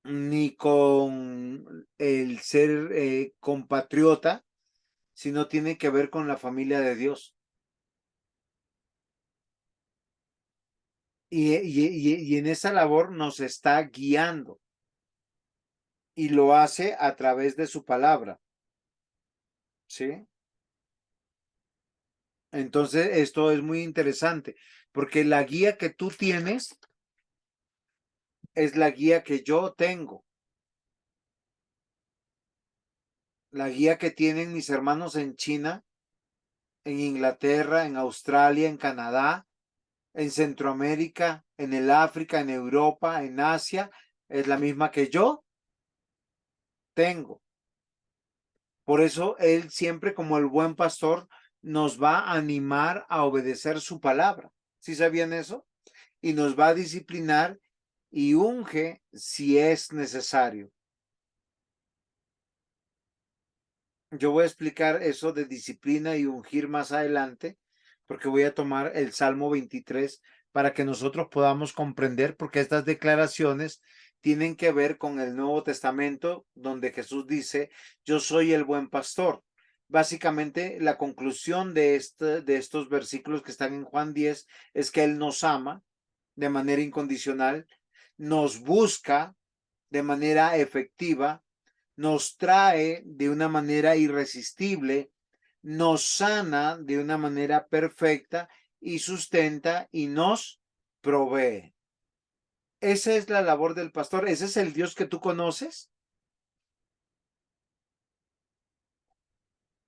ni con el ser compatriota, sino tiene que ver con la familia de Dios. Y en esa labor nos está guiando y lo hace a través de su palabra. ¿Sí? Entonces, esto es muy interesante porque la guía que tú tienes es la guía que yo tengo. La guía que tienen mis hermanos en China, en Inglaterra, en Australia, en Canadá, en Centroamérica, en el África, en Europa, en Asia, es la misma que yo tengo. Por eso Él siempre, como el buen pastor, nos va a animar a obedecer su palabra. ¿Sí sabían eso? Y nos va a disciplinar y unge si es necesario. Yo voy a explicar eso de disciplina y ungir más adelante, porque voy a tomar el Salmo 23 para que nosotros podamos comprender, porque estas declaraciones tienen que ver con el Nuevo Testamento, donde Jesús dice, yo soy el buen pastor. Básicamente, la conclusión de estos versículos que están en Juan 10 es que Él nos ama de manera incondicional, nos busca de manera efectiva, nos trae de una manera irresistible, nos sana de una manera perfecta y sustenta y nos provee. Esa es la labor del pastor. ¿Ese es el Dios que tú conoces?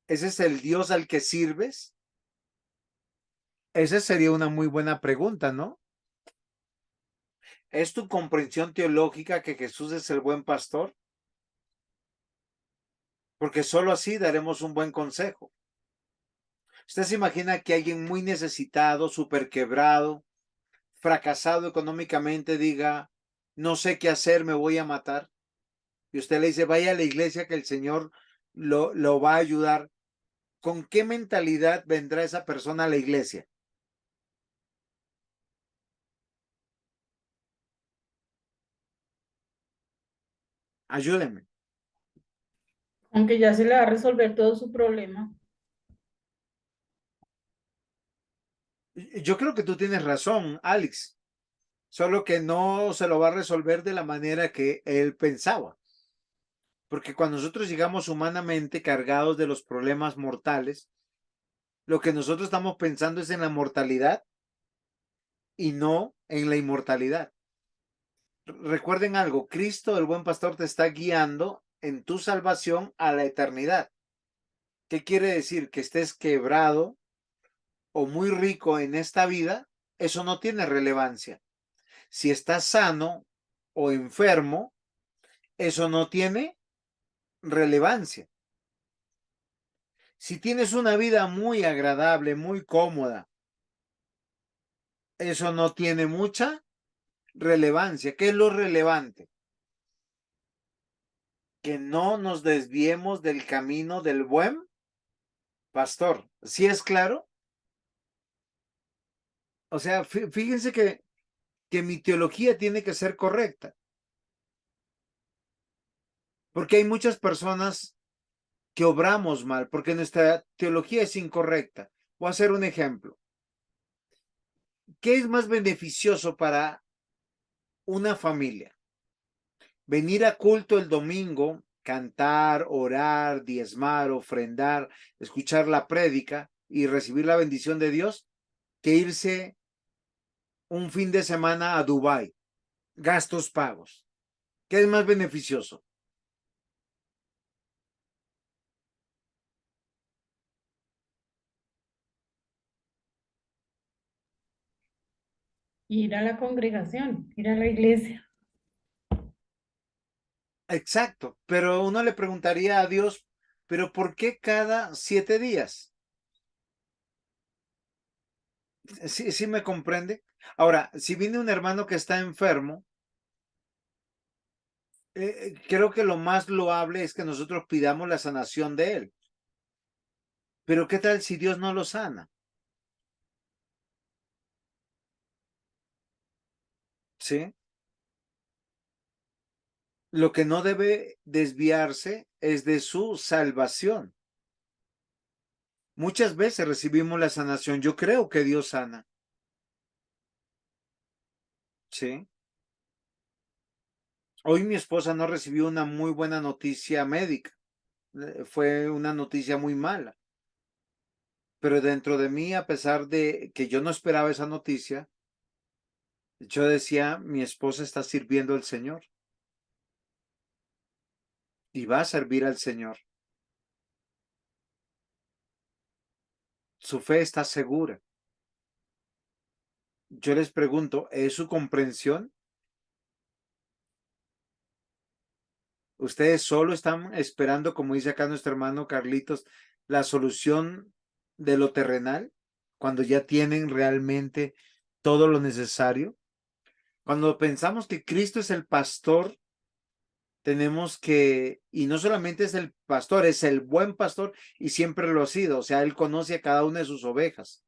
¿Ese es el Dios al que sirves? Esa sería una muy buena pregunta, ¿no? ¿Es tu comprensión teológica que Jesús es el buen pastor? Porque solo así daremos un buen consejo. ¿Usted se imagina que alguien muy necesitado, súper quebrado, fracasado económicamente diga, no sé qué hacer, me voy a matar? Y usted le dice, vaya a la iglesia que el Señor lo va a ayudar. ¿Con qué mentalidad vendrá esa persona a la iglesia? Ayúdenme. Aunque ya se le va a resolver todo su problema. Yo creo que tú tienes razón, Alex, solo que no se lo va a resolver de la manera que él pensaba. Porque cuando nosotros llegamos humanamente cargados de los problemas mortales, lo que nosotros estamos pensando es en la mortalidad y no en la inmortalidad. Recuerden algo, Cristo, el buen pastor, te está guiando en tu salvación a la eternidad. ¿Qué quiere decir? Que estés quebrado o muy rico en esta vida, eso no tiene relevancia. Si estás sano o enfermo, eso no tiene relevancia. Si tienes una vida muy agradable, muy cómoda, eso no tiene mucha relevancia. ¿Qué es lo relevante? Que no nos desviemos del camino del buen pastor. ¿Sí es claro? O sea, fíjense que mi teología tiene que ser correcta, porque hay muchas personas que obramos mal, porque nuestra teología es incorrecta. Voy a hacer un ejemplo. ¿Qué es más beneficioso para una familia? Venir a culto el domingo, cantar, orar, diezmar, ofrendar, escuchar la prédica y recibir la bendición de Dios, que irse un fin de semana a Dubái, gastos pagos. ¿Qué es más beneficioso? Ir a la congregación, ir a la iglesia. Exacto, pero uno le preguntaría a Dios, ¿pero por qué cada 7 días? ¿Sí me comprende? Ahora, si viene un hermano que está enfermo, creo que lo más loable es que nosotros pidamos la sanación de él. Pero ¿qué tal si Dios no lo sana? ¿Sí? Lo que no debe desviarse es de su salvación. Muchas veces recibimos la sanación. Yo creo que Dios sana. ¿Sí? Hoy mi esposa no recibió una muy buena noticia médica. Fue una noticia muy mala. Pero dentro de mí, a pesar de que yo no esperaba esa noticia, yo decía, mi esposa está sirviendo al Señor y va a servir al Señor. Su fe está segura. Yo les pregunto, ¿es su comprensión? Ustedes solo están esperando, como dice acá nuestro hermano Carlitos, la solución de lo terrenal, cuando ya tienen realmente todo lo necesario. Cuando pensamos que Cristo es el pastor, tenemos que, y no solamente es el pastor, es el buen pastor y siempre lo ha sido. O sea, él conoce a cada una de sus ovejas,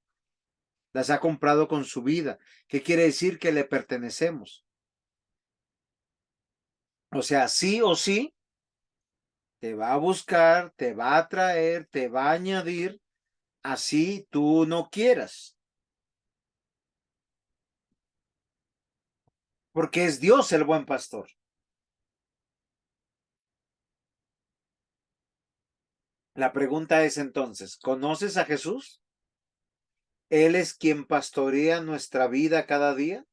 las ha comprado con su vida. ¿Qué quiere decir? Que le pertenecemos. O sea, sí o sí, te va a buscar, te va a traer, te va a añadir, así tú no quieras. Porque es Dios el buen pastor. La pregunta es entonces, ¿conoces a Jesús? ¿Él es quien pastorea nuestra vida cada día?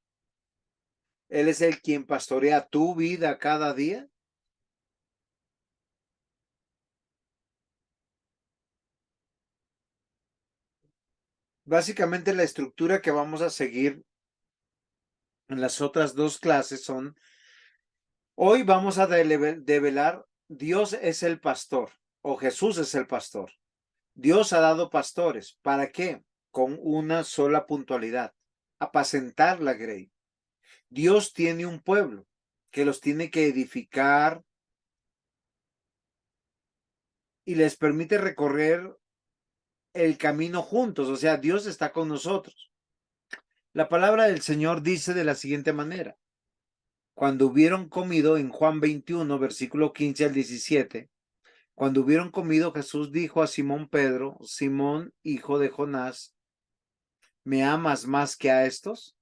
¿Él es el quien pastorea tu vida cada día? Básicamente la estructura que vamos a seguir en las otras dos clases son, hoy vamos a develar, Dios es el pastor o Jesús es el pastor. Dios ha dado pastores. ¿Para qué? Con una sola puntualidad, apacentar la grey. Dios tiene un pueblo que los tiene que edificar y les permite recorrer el camino juntos. O sea, Dios está con nosotros. La palabra del Señor dice de la siguiente manera. Cuando hubieron comido, en Juan 21, versículo 15 al 17, cuando hubieron comido, Jesús dijo a Simón Pedro, Simón, hijo de Jonás, ¿me amas más que a estos?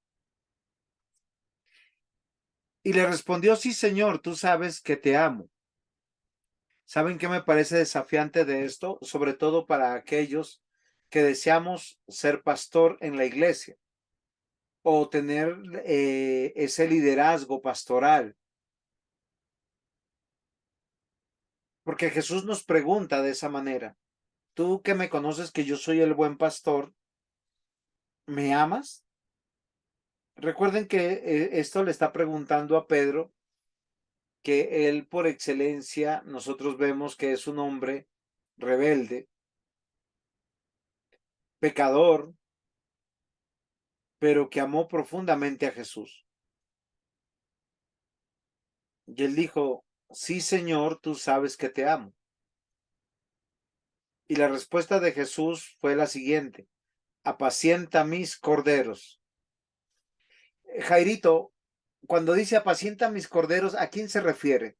Y le respondió, sí, Señor, tú sabes que te amo. ¿Saben qué me parece desafiante de esto? Sobre todo para aquellos que deseamos ser pastor en la iglesia o tener ese liderazgo pastoral. Porque Jesús nos pregunta de esa manera, tú que me conoces que yo soy el buen pastor, ¿me amas? Recuerden que esto le está preguntando a Pedro, que él por excelencia nosotros vemos que es un hombre rebelde, pecador, pero que amó profundamente a Jesús. Y él dijo, sí, Señor, tú sabes que te amo. Y la respuesta de Jesús fue la siguiente, apacienta mis corderos. Jairito, cuando dice apacienta mis corderos, ¿a quién se refiere?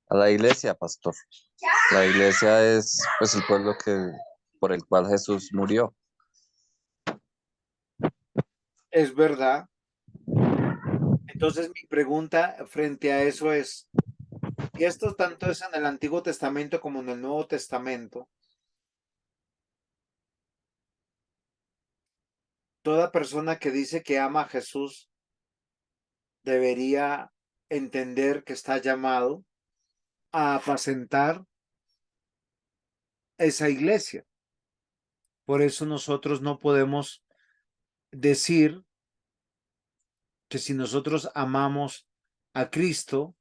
A la iglesia, pastor. La iglesia es pues el pueblo por el cual Jesús murió. Es verdad. Entonces mi pregunta frente a eso es, y esto tanto es en el Antiguo Testamento como en el Nuevo Testamento, toda persona que dice que ama a Jesús debería entender que está llamado a apacentar esa iglesia. Por eso nosotros no podemos decir que si nosotros amamos a Cristo,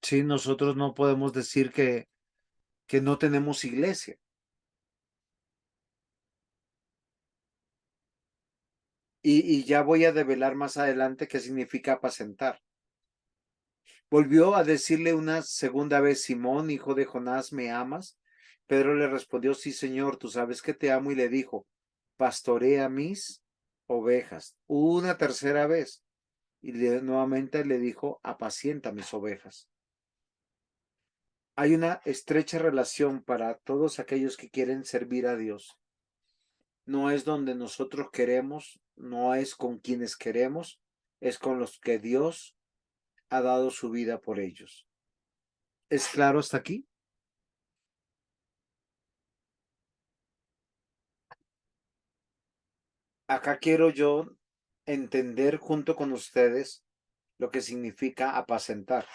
sí, nosotros no podemos decir que no tenemos iglesia. Y ya voy a develar más adelante qué significa apacentar. Volvió a decirle una segunda vez, Simón, hijo de Jonás, ¿me amas? Pedro le respondió, sí, Señor, tú sabes que te amo, y le dijo, pastorea mis ovejas. Una tercera vez, y nuevamente le dijo, apacienta mis ovejas. Hay una estrecha relación para todos aquellos que quieren servir a Dios. No es donde nosotros queremos, no es con quienes queremos, es con los que Dios ha dado su vida por ellos. ¿Es claro hasta aquí? Acá quiero yo entender junto con ustedes lo que significa apacentar.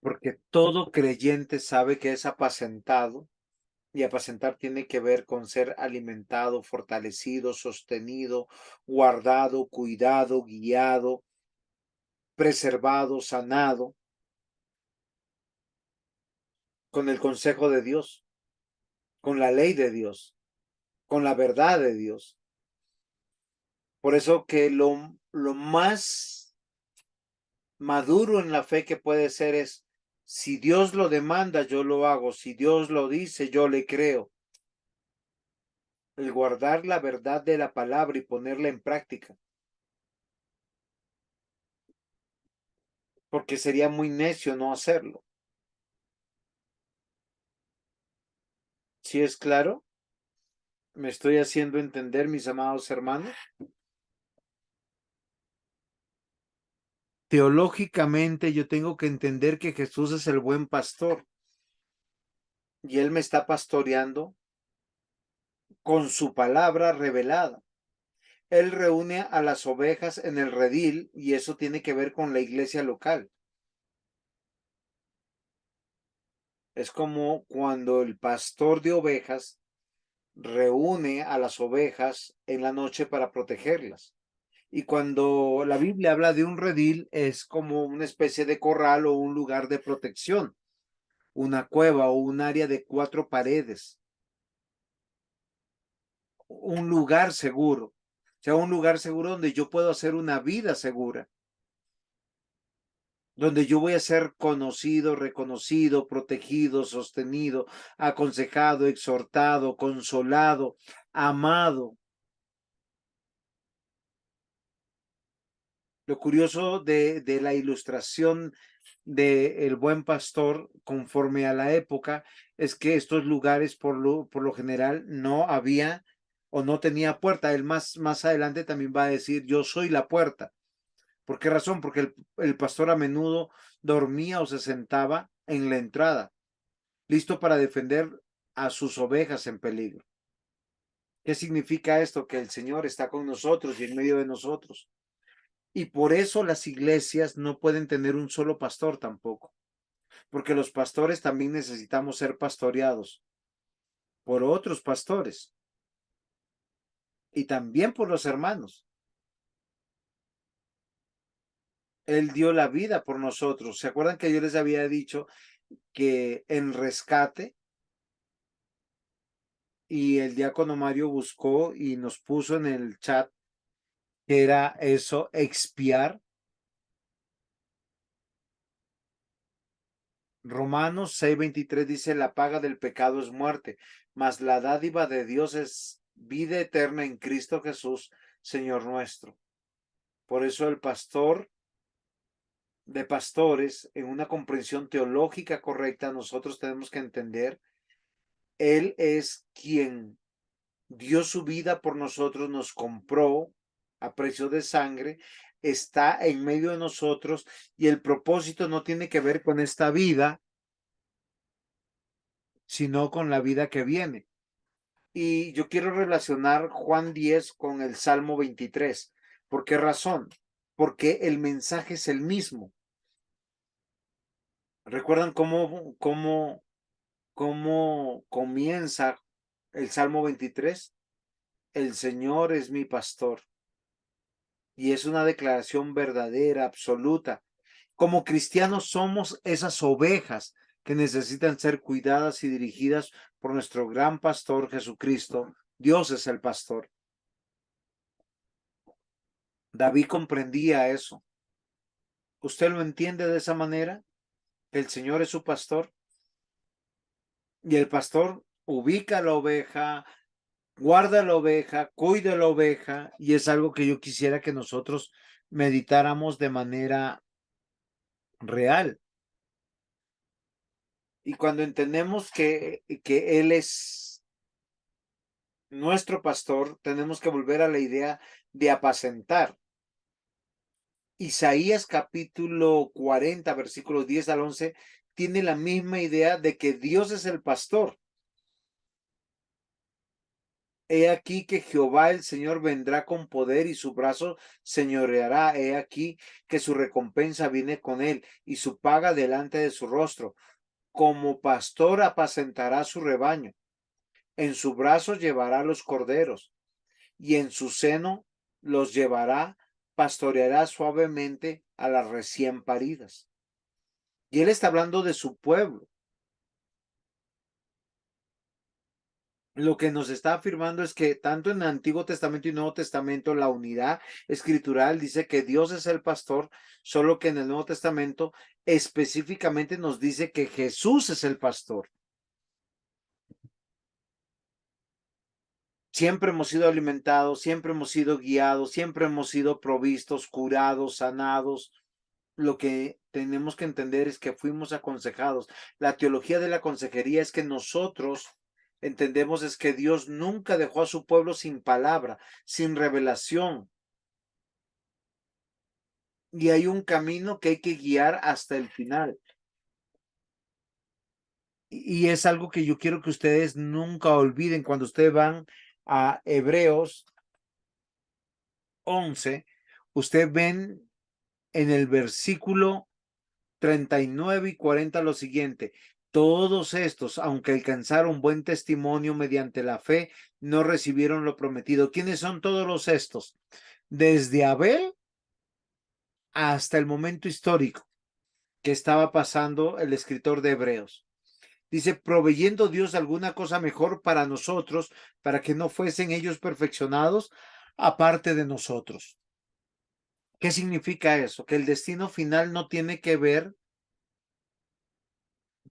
Porque todo creyente sabe que es apacentado, y apacentar tiene que ver con ser alimentado, fortalecido, sostenido, guardado, cuidado, guiado, preservado, sanado, con el consejo de Dios, con la ley de Dios, con la verdad de Dios. Por eso que lo más maduro en la fe que puede ser es, si Dios lo demanda, yo lo hago, si Dios lo dice, yo le creo. El guardar la verdad de la palabra y ponerla en práctica. Porque sería muy necio no hacerlo. ¿Sí es claro? ¿Me estoy haciendo entender, mis amados hermanos? Teológicamente yo tengo que entender que Jesús es el buen pastor y Él me está pastoreando con su palabra revelada. Él reúne a las ovejas en el redil y eso tiene que ver con la iglesia local. Es como cuando el pastor de ovejas reúne a las ovejas en la noche para protegerlas. Y cuando la Biblia habla de un redil, es como una especie de corral o un lugar de protección, una cueva o un área de 4 paredes, un lugar seguro, o sea, un lugar seguro donde yo puedo hacer una vida segura, donde yo voy a ser conocido, reconocido, protegido, sostenido, aconsejado, exhortado, consolado, amado. Lo curioso de la ilustración de El Buen Pastor conforme a la época es que estos lugares por lo general no había o no tenía puerta. Él más adelante también va a decir, yo soy la puerta. ¿Por qué razón? Porque el pastor a menudo dormía o se sentaba en la entrada, listo para defender a sus ovejas en peligro. ¿Qué significa esto? Que el Señor está con nosotros y en medio de nosotros. Y por eso las iglesias no pueden tener un solo pastor tampoco, porque los pastores también necesitamos ser pastoreados por otros pastores y también por los hermanos. Él dio la vida por nosotros. ¿Se acuerdan que yo les había dicho que en rescate, y el diácono Mario buscó y nos puso en el chat que era eso, expiar? Romanos 6:23 dice, la paga del pecado es muerte, mas la dádiva de Dios es vida eterna en Cristo Jesús, Señor nuestro. Por eso el pastor de pastores, en una comprensión teológica correcta, nosotros tenemos que entender, él es quien dio su vida por nosotros, nos compró a precio de sangre, está en medio de nosotros y el propósito no tiene que ver con esta vida, sino con la vida que viene. Y yo quiero relacionar Juan 10 con el Salmo 23. ¿Por qué razón? Porque el mensaje es el mismo. ¿Recuerdan cómo comienza el Salmo 23? El Señor es mi pastor. Y es una declaración verdadera, absoluta. Como cristianos somos esas ovejas que necesitan ser cuidadas y dirigidas por nuestro gran pastor Jesucristo. Dios es el pastor. David comprendía eso. ¿Usted lo entiende de esa manera? Que el Señor es su pastor y el pastor ubica la oveja, guarda la oveja, cuida la oveja, y es algo que yo quisiera que nosotros meditáramos de manera real. Y cuando entendemos que Él es nuestro pastor, tenemos que volver a la idea de apacentar. Isaías capítulo 40, versículos 10 al 11, tiene la misma idea de que Dios es el pastor. He aquí que Jehová el Señor vendrá con poder y su brazo señoreará. He aquí que su recompensa viene con él y su paga delante de su rostro. Como pastor apacentará su rebaño. En su brazo llevará los corderos y en su seno los llevará, pastoreará suavemente a las recién paridas. Y él está hablando de su pueblo. Lo que nos está afirmando es que tanto en el Antiguo Testamento y Nuevo Testamento la unidad escritural dice que Dios es el pastor, solo que en el Nuevo Testamento específicamente nos dice que Jesús es el pastor. Siempre hemos sido alimentados, siempre hemos sido guiados, siempre hemos sido provistos, curados, sanados. Lo que tenemos que entender es que fuimos aconsejados. La teología de la consejería es que nosotros entendemos es que Dios nunca dejó a su pueblo sin palabra, sin revelación. Y hay un camino que hay que guiar hasta el final. Y es algo que yo quiero que ustedes nunca olviden cuando ustedes van a Hebreos 11, ustedes ven en el versículo 39 y 40 lo siguiente: todos estos, aunque alcanzaron buen testimonio mediante la fe, no recibieron lo prometido. ¿Quiénes son todos los estos? Desde Abel hasta el momento histórico que estaba pasando el escritor de Hebreos. Dice, proveyendo Dios alguna cosa mejor para nosotros, para que no fuesen ellos perfeccionados aparte de nosotros. ¿Qué significa eso? Que el destino final no tiene que ver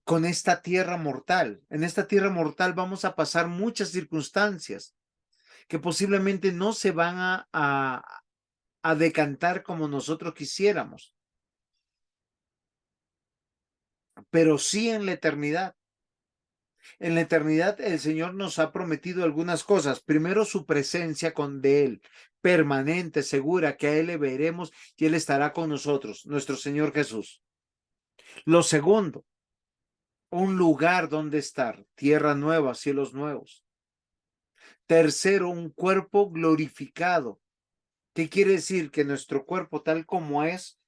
con esta tierra mortal. En esta tierra mortal vamos a pasar muchas circunstancias que posiblemente no se van a decantar como nosotros quisiéramos, pero sí en la eternidad. En la eternidad el Señor nos ha prometido algunas cosas. Primero, su presencia de Él, permanente, segura, que a Él le veremos y Él estará con nosotros, nuestro Señor Jesús. Lo segundo, un lugar donde estar, tierra nueva, cielos nuevos. Tercero, un cuerpo glorificado. ¿Qué quiere decir? Que nuestro cuerpo tal como es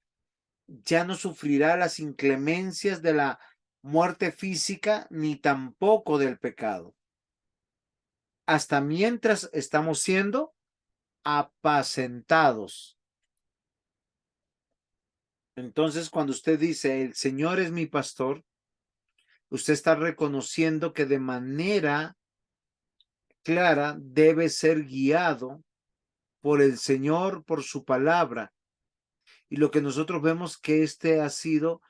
ya no sufrirá las inclemencias de la muerte física ni tampoco del pecado. Hasta mientras estamos siendo apacentados. Entonces, cuando usted dice, el Señor es mi pastor, usted está reconociendo que de manera clara debe ser guiado por el Señor, por su palabra. Y lo que nosotros vemos que este ha sido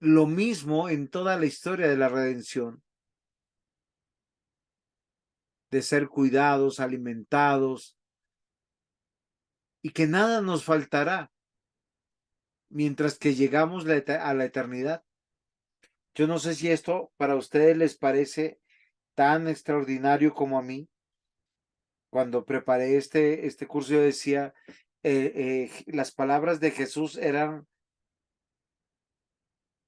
lo mismo en toda la historia de la redención, de ser cuidados, alimentados, y que nada nos faltará mientras que llegamos a la eternidad. Yo no sé si esto para ustedes les parece tan extraordinario como a mí. Cuando preparé este curso, yo decía, las palabras de Jesús eran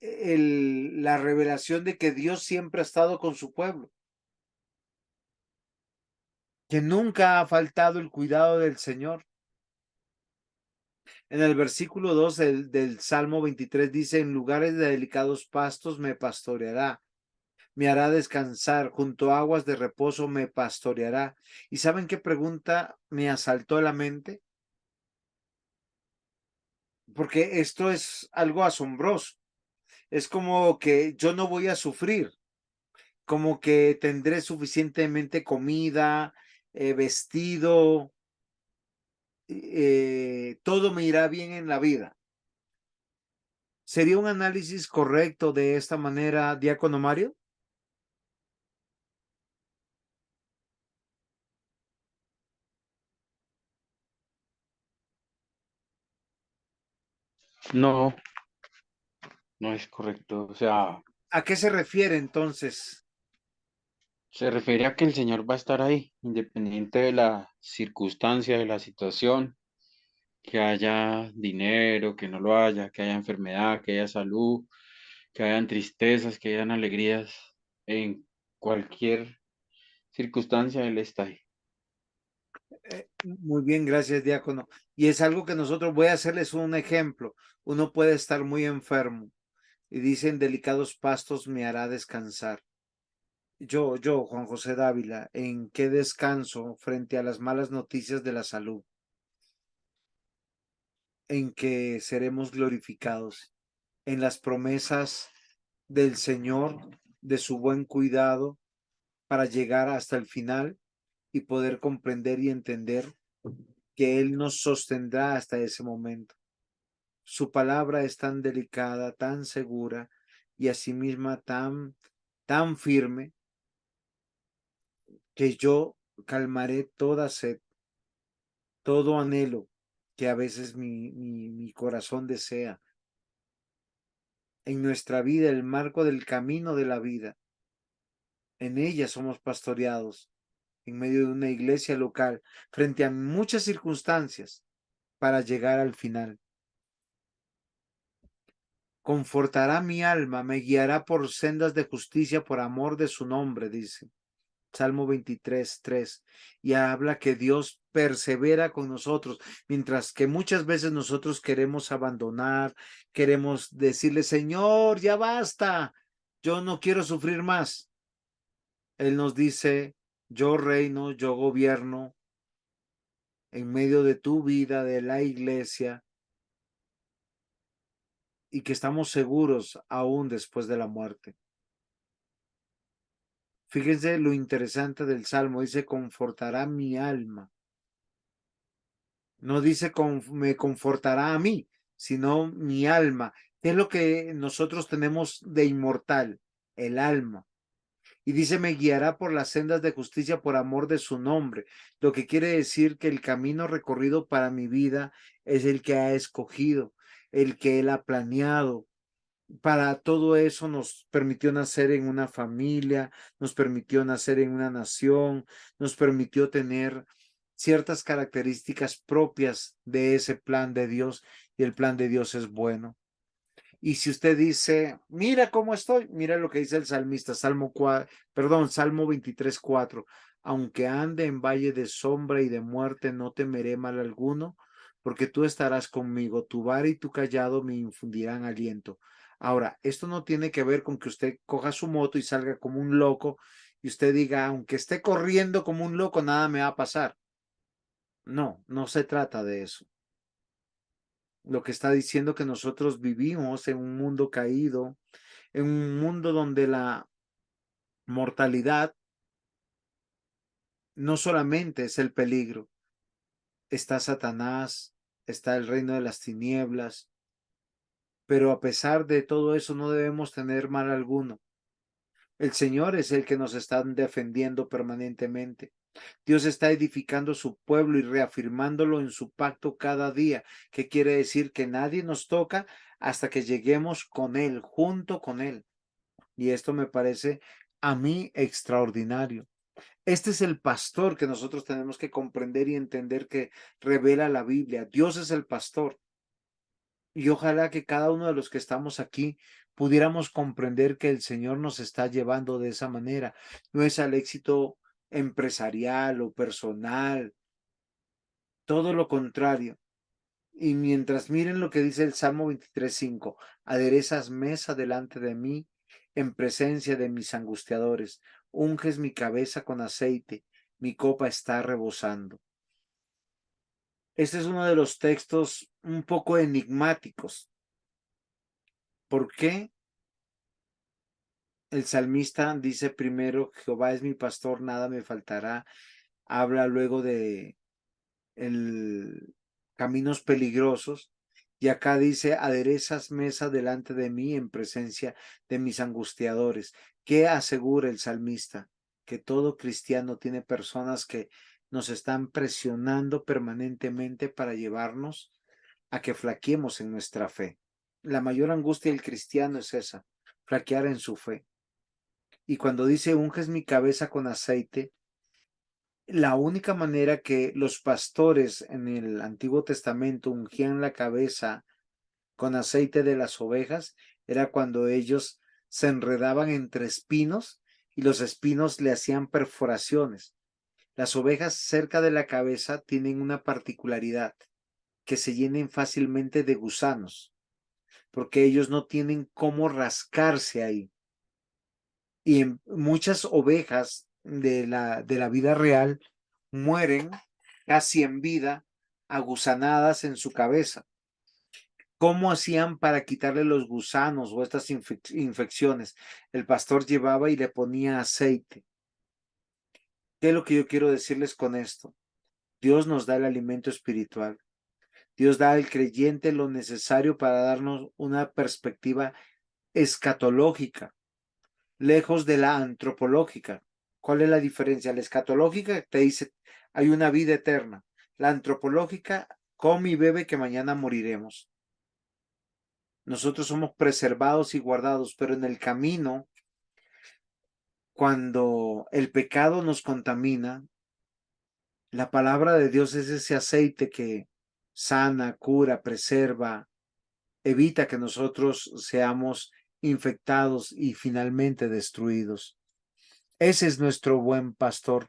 la revelación de que Dios siempre ha estado con su pueblo, que nunca ha faltado el cuidado del Señor. En el versículo 2 del Salmo 23 dice, en lugares de delicados pastos me pastoreará, me hará descansar, junto a aguas de reposo me pastoreará. ¿Y saben qué pregunta me asaltó a la mente? Porque esto es algo asombroso. Es como que yo no voy a sufrir, como que tendré suficientemente comida, vestido, todo me irá bien en la vida. ¿Sería un análisis correcto de esta manera, Diácono Mario? No, no es correcto. O sea, ¿A qué se refiere entonces? se refiere a que el Señor va a estar ahí, independiente de la circunstancia, de la situación, que haya dinero, que no lo haya, que haya enfermedad, que haya salud, que hayan tristezas, que hayan alegrías, en cualquier circunstancia Él está ahí. Muy bien, gracias, Diácono. Y es algo que nosotros, voy a hacerles un ejemplo. Uno puede estar muy enfermo y dicen delicados pastos me hará descansar. Yo, Juan José Dávila, ¿en qué descanso frente a las malas noticias de la salud? En que seremos glorificados, en las promesas del Señor, de su buen cuidado para llegar hasta el final y poder comprender y entender que Él nos sostendrá hasta ese momento. Su palabra es tan delicada, tan segura y asimismo tan firme que yo calmaré toda sed, todo anhelo que a veces mi corazón desea. En nuestra vida, el marco del camino de la vida, en ella somos pastoreados, en medio de una iglesia local, frente a muchas circunstancias, para llegar al final. Confortará mi alma, me guiará por sendas de justicia por amor de su nombre, dice. Salmo 23:3, y habla que Dios persevera con nosotros, mientras que muchas veces nosotros queremos abandonar, queremos decirle, Señor, ya basta, yo no quiero sufrir más. Él nos dice, yo reino, yo gobierno en medio de tu vida, de la iglesia, y que estamos seguros aún después de la muerte. Fíjense lo interesante del Salmo, dice, confortará mi alma. No dice me confortará a mí, sino mi alma. ¿Qué es lo que nosotros tenemos de inmortal? El alma. Y dice, me guiará por las sendas de justicia por amor de su nombre. Lo que quiere decir que el camino recorrido para mi vida es el que ha escogido, el que él ha planeado. Para todo eso nos permitió nacer en una familia, nos permitió nacer en una nación, nos permitió tener ciertas características propias de ese plan de Dios, y el plan de Dios es bueno. Y si usted dice, mira cómo estoy, mira lo que dice el salmista, Salmo 23:4, aunque ande en valle de sombra y de muerte, no temeré mal alguno, porque tú estarás conmigo, tu vara y tu callado me infundirán aliento. Ahora, esto no tiene que ver con que usted coja su moto y salga como un loco y usted diga, aunque esté corriendo como un loco, nada me va a pasar. No, no se trata de eso. Lo que está diciendo que nosotros vivimos en un mundo caído, en un mundo donde la mortalidad no solamente es el peligro, está Satanás, está el reino de las tinieblas, pero a pesar de todo eso no debemos tener mal alguno. El Señor es el que nos está defendiendo permanentemente. Dios está edificando su pueblo y reafirmándolo en su pacto cada día, que quiere decir que nadie nos toca hasta que lleguemos con Él, junto con Él. Y esto me parece a mí extraordinario. Este es el pastor que nosotros tenemos que comprender y entender, que revela la Biblia. Dios es el pastor. Y ojalá que cada uno de los que estamos aquí pudiéramos comprender que el Señor nos está llevando de esa manera. No es al éxito empresarial o personal, todo lo contrario. Y mientras miren lo que dice el Salmo 23:5, aderezas mesa delante de mí en presencia de mis angustiadores, unges mi cabeza con aceite, mi copa está rebosando. Este es uno de los textos un poco enigmáticos. ¿Por qué el salmista dice primero, Jehová es mi pastor, nada me faltará? Habla luego de caminos peligrosos. Y acá dice, aderezas mesa delante de mí en presencia de mis angustiadores. ¿Qué asegura el salmista? Que todo cristiano tiene personas que nos están presionando permanentemente para llevarnos a que flaqueemos en nuestra fe. La mayor angustia del cristiano es esa, flaquear en su fe. Y cuando dice, unges mi cabeza con aceite, la única manera que los pastores en el Antiguo Testamento ungían la cabeza con aceite de las ovejas era cuando ellos se enredaban entre espinos y los espinos le hacían perforaciones. Las ovejas cerca de la cabeza tienen una particularidad, que se llenen fácilmente de gusanos, porque ellos no tienen cómo rascarse ahí. Y en muchas ovejas de la vida real mueren casi en vida, agusanadas en su cabeza. ¿Cómo hacían para quitarle los gusanos o estas infecciones? El pastor llevaba y le ponía aceite. ¿Qué es lo que yo quiero decirles con esto? Dios nos da el alimento espiritual. Dios da al creyente lo necesario para darnos una perspectiva escatológica, lejos de la antropológica. ¿Cuál es la diferencia? La escatológica te dice, hay una vida eterna. La antropológica, come y bebe que mañana moriremos. Nosotros somos preservados y guardados, pero en el camino, cuando el pecado nos contamina, la palabra de Dios es ese aceite que sana, cura, preserva, evita que nosotros seamos infectados y finalmente destruidos. Ese es nuestro buen pastor.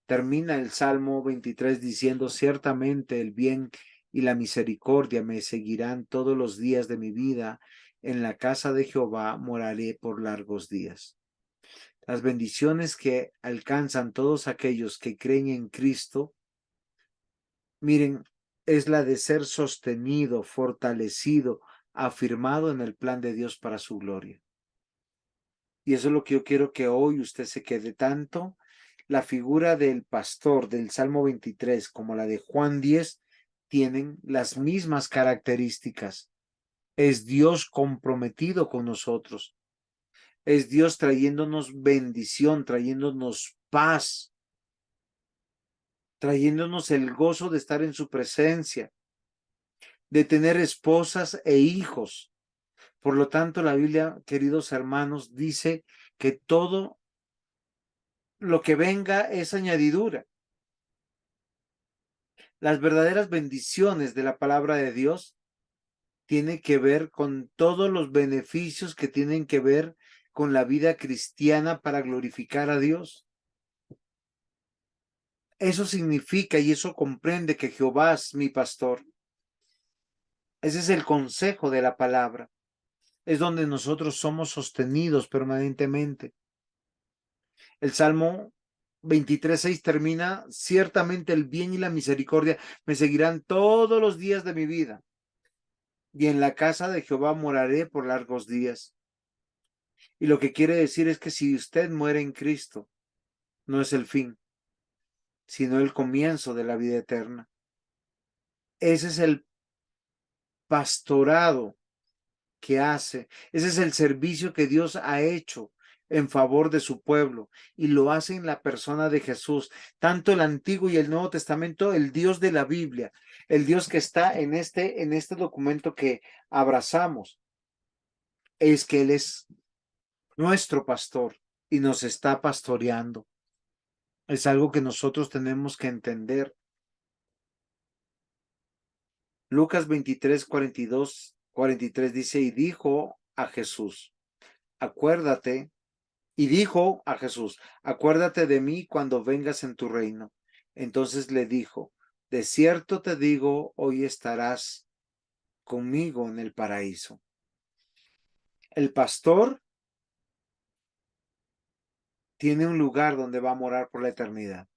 Termina el Salmo 23 diciendo, ciertamente el bien y la misericordia me seguirán todos los días de mi vida. En la casa de Jehová moraré por largos días. Las bendiciones que alcanzan todos aquellos que creen en Cristo, miren, es la de ser sostenido, fortalecido, afirmado en el plan de Dios para su gloria. Y eso es lo que yo quiero que hoy usted se quede tanto. La figura del pastor del Salmo 23 como la de Juan 10 tienen las mismas características. Es Dios comprometido con nosotros. Es Dios trayéndonos bendición, trayéndonos paz, trayéndonos el gozo de estar en su presencia, de tener esposas e hijos. Por lo tanto, la Biblia, queridos hermanos, dice que todo lo que venga es añadidura. Las verdaderas bendiciones de la palabra de Dios tienen que ver con todos los beneficios que tienen que ver con la vida cristiana para glorificar a Dios. Eso significa y eso comprende que Jehová es mi pastor. Ese es el consejo de la palabra. Es donde nosotros somos sostenidos permanentemente. El Salmo 23:6 termina, ciertamente el bien y la misericordia me seguirán todos los días de mi vida, y en la casa de Jehová moraré por largos días. Y lo que quiere decir es que si usted muere en Cristo, no es el fin, sino el comienzo de la vida eterna. Ese es el pastorado que hace, ese es el servicio que Dios ha hecho en favor de su pueblo y lo hace en la persona de Jesús. Tanto el Antiguo y el Nuevo Testamento, el Dios de la Biblia, el Dios que está en este documento que abrazamos, es que Él es nuestro pastor y nos está pastoreando. Es algo que nosotros tenemos que entender. Lucas 23, 42, 43 dice, y dijo a Jesús, acuérdate, y dijo a Jesús, acuérdate de mí cuando vengas en tu reino. Entonces le dijo, de cierto te digo, hoy estarás conmigo en el paraíso. El pastor tiene un lugar donde va a morar por la eternidad.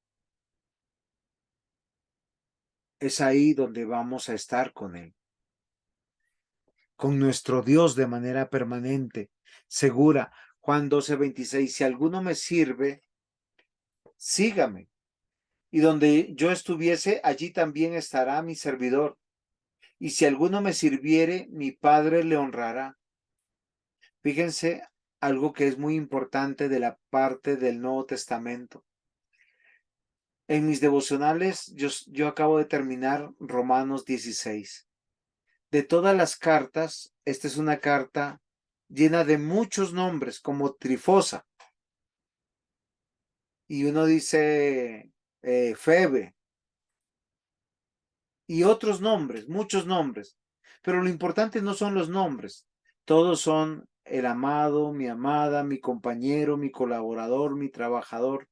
Es ahí donde vamos a estar con Él, con nuestro Dios de manera permanente, segura. Juan 12:26, si alguno me sirve, sígame. Y donde yo estuviese, allí también estará mi servidor. Y si alguno me sirviere, mi Padre le honrará. Fíjense algo que es muy importante de la parte del Nuevo Testamento. En mis devocionales, yo acabo de terminar Romanos 16. De todas las cartas, esta es una carta llena de muchos nombres, como Trifosa. Y uno dice Febe. Y otros nombres, muchos nombres. Pero lo importante no son los nombres. Todos son el amado, mi amada, mi compañero, mi colaborador, mi trabajador.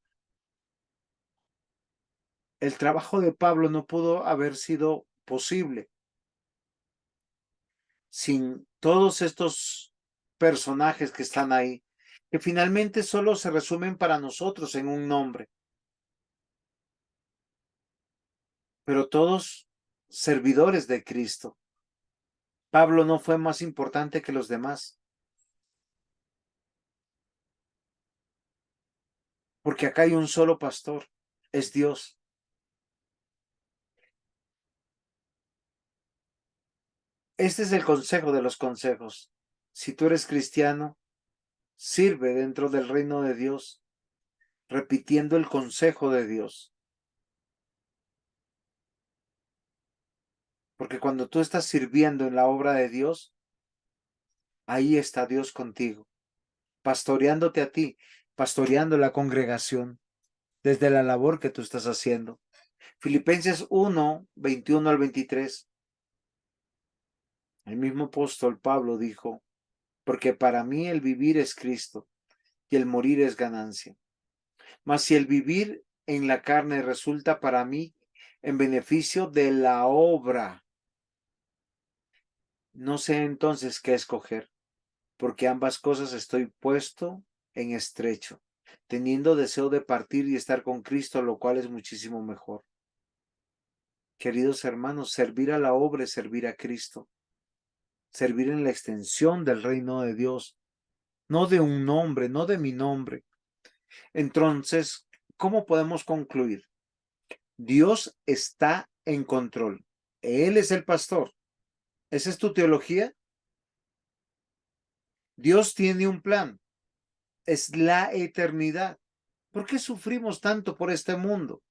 El trabajo de Pablo no pudo haber sido posible sin todos estos personajes que están ahí, que finalmente solo se resumen para nosotros en un nombre, pero todos servidores de Cristo. Pablo no fue más importante que los demás, porque acá hay un solo pastor, es Dios. Este es el consejo de los consejos. Si tú eres cristiano, sirve dentro del reino de Dios, repitiendo el consejo de Dios. Porque cuando tú estás sirviendo en la obra de Dios, ahí está Dios contigo, pastoreándote a ti, pastoreando la congregación desde la labor que tú estás haciendo. Filipenses 1, 21 al 23. El mismo apóstol Pablo dijo, porque para mí el vivir es Cristo y el morir es ganancia. Mas si el vivir en la carne resulta para mí en beneficio de la obra, no sé entonces qué escoger, porque ambas cosas estoy puesto en estrecho, teniendo deseo de partir y estar con Cristo, lo cual es muchísimo mejor. Queridos hermanos, servir a la obra es servir a Cristo, servir en la extensión del reino de Dios, no de un nombre, no de mi nombre. Entonces, ¿cómo podemos concluir? Dios está en control. Él es el pastor. ¿Esa es tu teología? Dios tiene un plan. Es la eternidad. ¿Por qué sufrimos tanto por este mundo?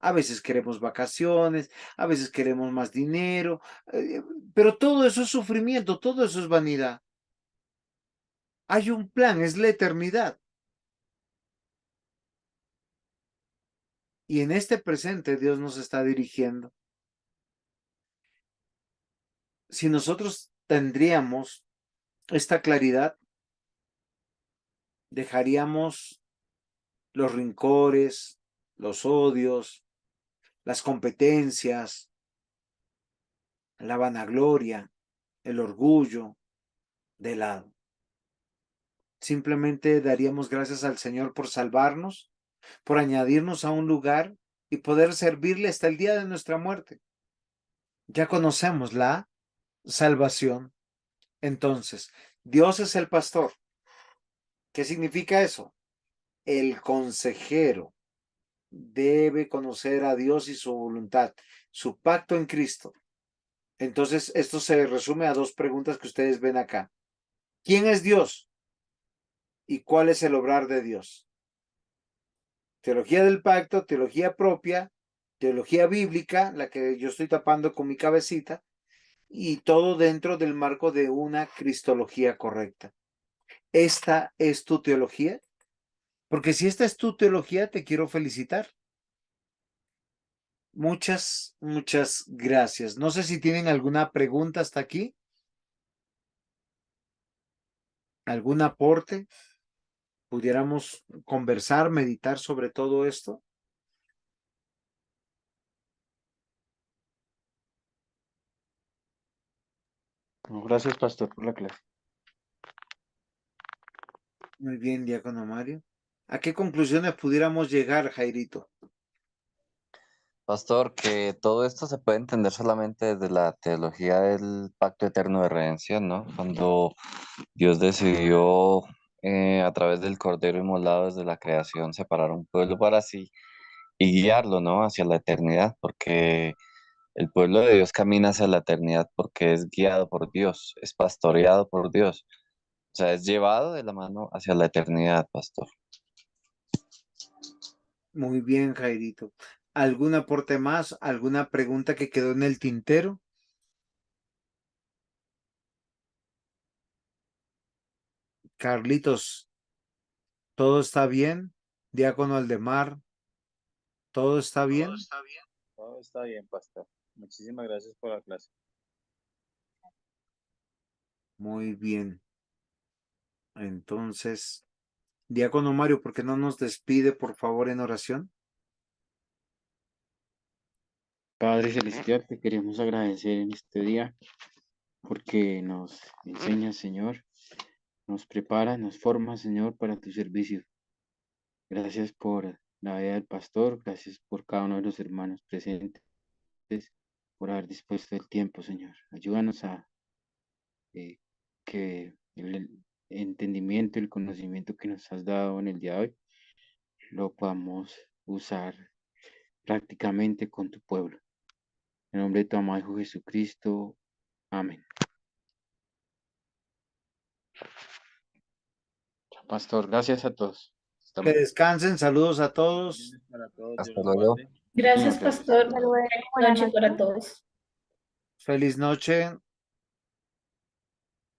A veces queremos vacaciones, a veces queremos más dinero, pero todo eso es sufrimiento, todo eso es vanidad. Hay un plan, es la eternidad. Y en este presente Dios nos está dirigiendo. Si nosotros tendríamos esta claridad, dejaríamos los rencores, los odios, las competencias, la vanagloria, el orgullo de lado. Simplemente daríamos gracias al Señor por salvarnos, por añadirnos a un lugar y poder servirle hasta el día de nuestra muerte. Ya conocemos la salvación. Entonces, Dios es el pastor. ¿Qué significa eso? El consejero debe conocer a Dios y su voluntad, su pacto en Cristo. Entonces, esto se resume a dos preguntas que ustedes ven acá. ¿Quién es Dios? ¿Y cuál es el obrar de Dios? Teología del pacto, teología propia, teología bíblica, la que yo estoy tapando con mi cabecita, y todo dentro del marco de una cristología correcta. ¿Esta es tu teología? Porque si esta es tu teología, te quiero felicitar. Muchas, muchas gracias. No sé si tienen alguna pregunta hasta aquí. ¿Algún aporte? ¿Pudiéramos conversar, meditar sobre todo esto? No, gracias, pastor, por la clase. Muy bien, diácono Mario. ¿A qué conclusiones pudiéramos llegar, Jairito? Pastor, que todo esto se puede entender solamente desde la teología del pacto eterno de redención, ¿no? Cuando Dios decidió a través del Cordero inmolado desde la creación separar un pueblo para sí y guiarlo, ¿no? Hacia la eternidad, porque el pueblo de Dios camina hacia la eternidad porque es guiado por Dios, es pastoreado por Dios, o sea, es llevado de la mano hacia la eternidad, pastor. Muy bien, Jairito. ¿Algún aporte más? ¿Alguna pregunta que quedó en el tintero? Carlitos, ¿todo está bien? Diácono Aldemar, ¿todo está bien? Todo está bien, pastor. Muchísimas gracias por la clase. Muy bien. Entonces, diácono Mario, ¿por qué no nos despide, por favor, en oración? Padre Celestial, te queremos agradecer en este día porque nos enseñas, Señor, nos preparas, nos formas, Señor, para tu servicio. Gracias por la vida del pastor, gracias por cada uno de los hermanos presentes, por haber dispuesto el tiempo, Señor. Ayúdanos a que el entendimiento, el conocimiento que nos has dado en el día de hoy, lo podamos usar prácticamente con tu pueblo. En nombre de tu amado Hijo Jesucristo. Amén. Pastor, gracias a todos. Hasta Que luego. descansen, saludos a todos. Bendiciones para todos, Dios Hasta los luego. guarde. Gracias, Muchas gracias. pastor. Buenas noches para todos. Feliz noche.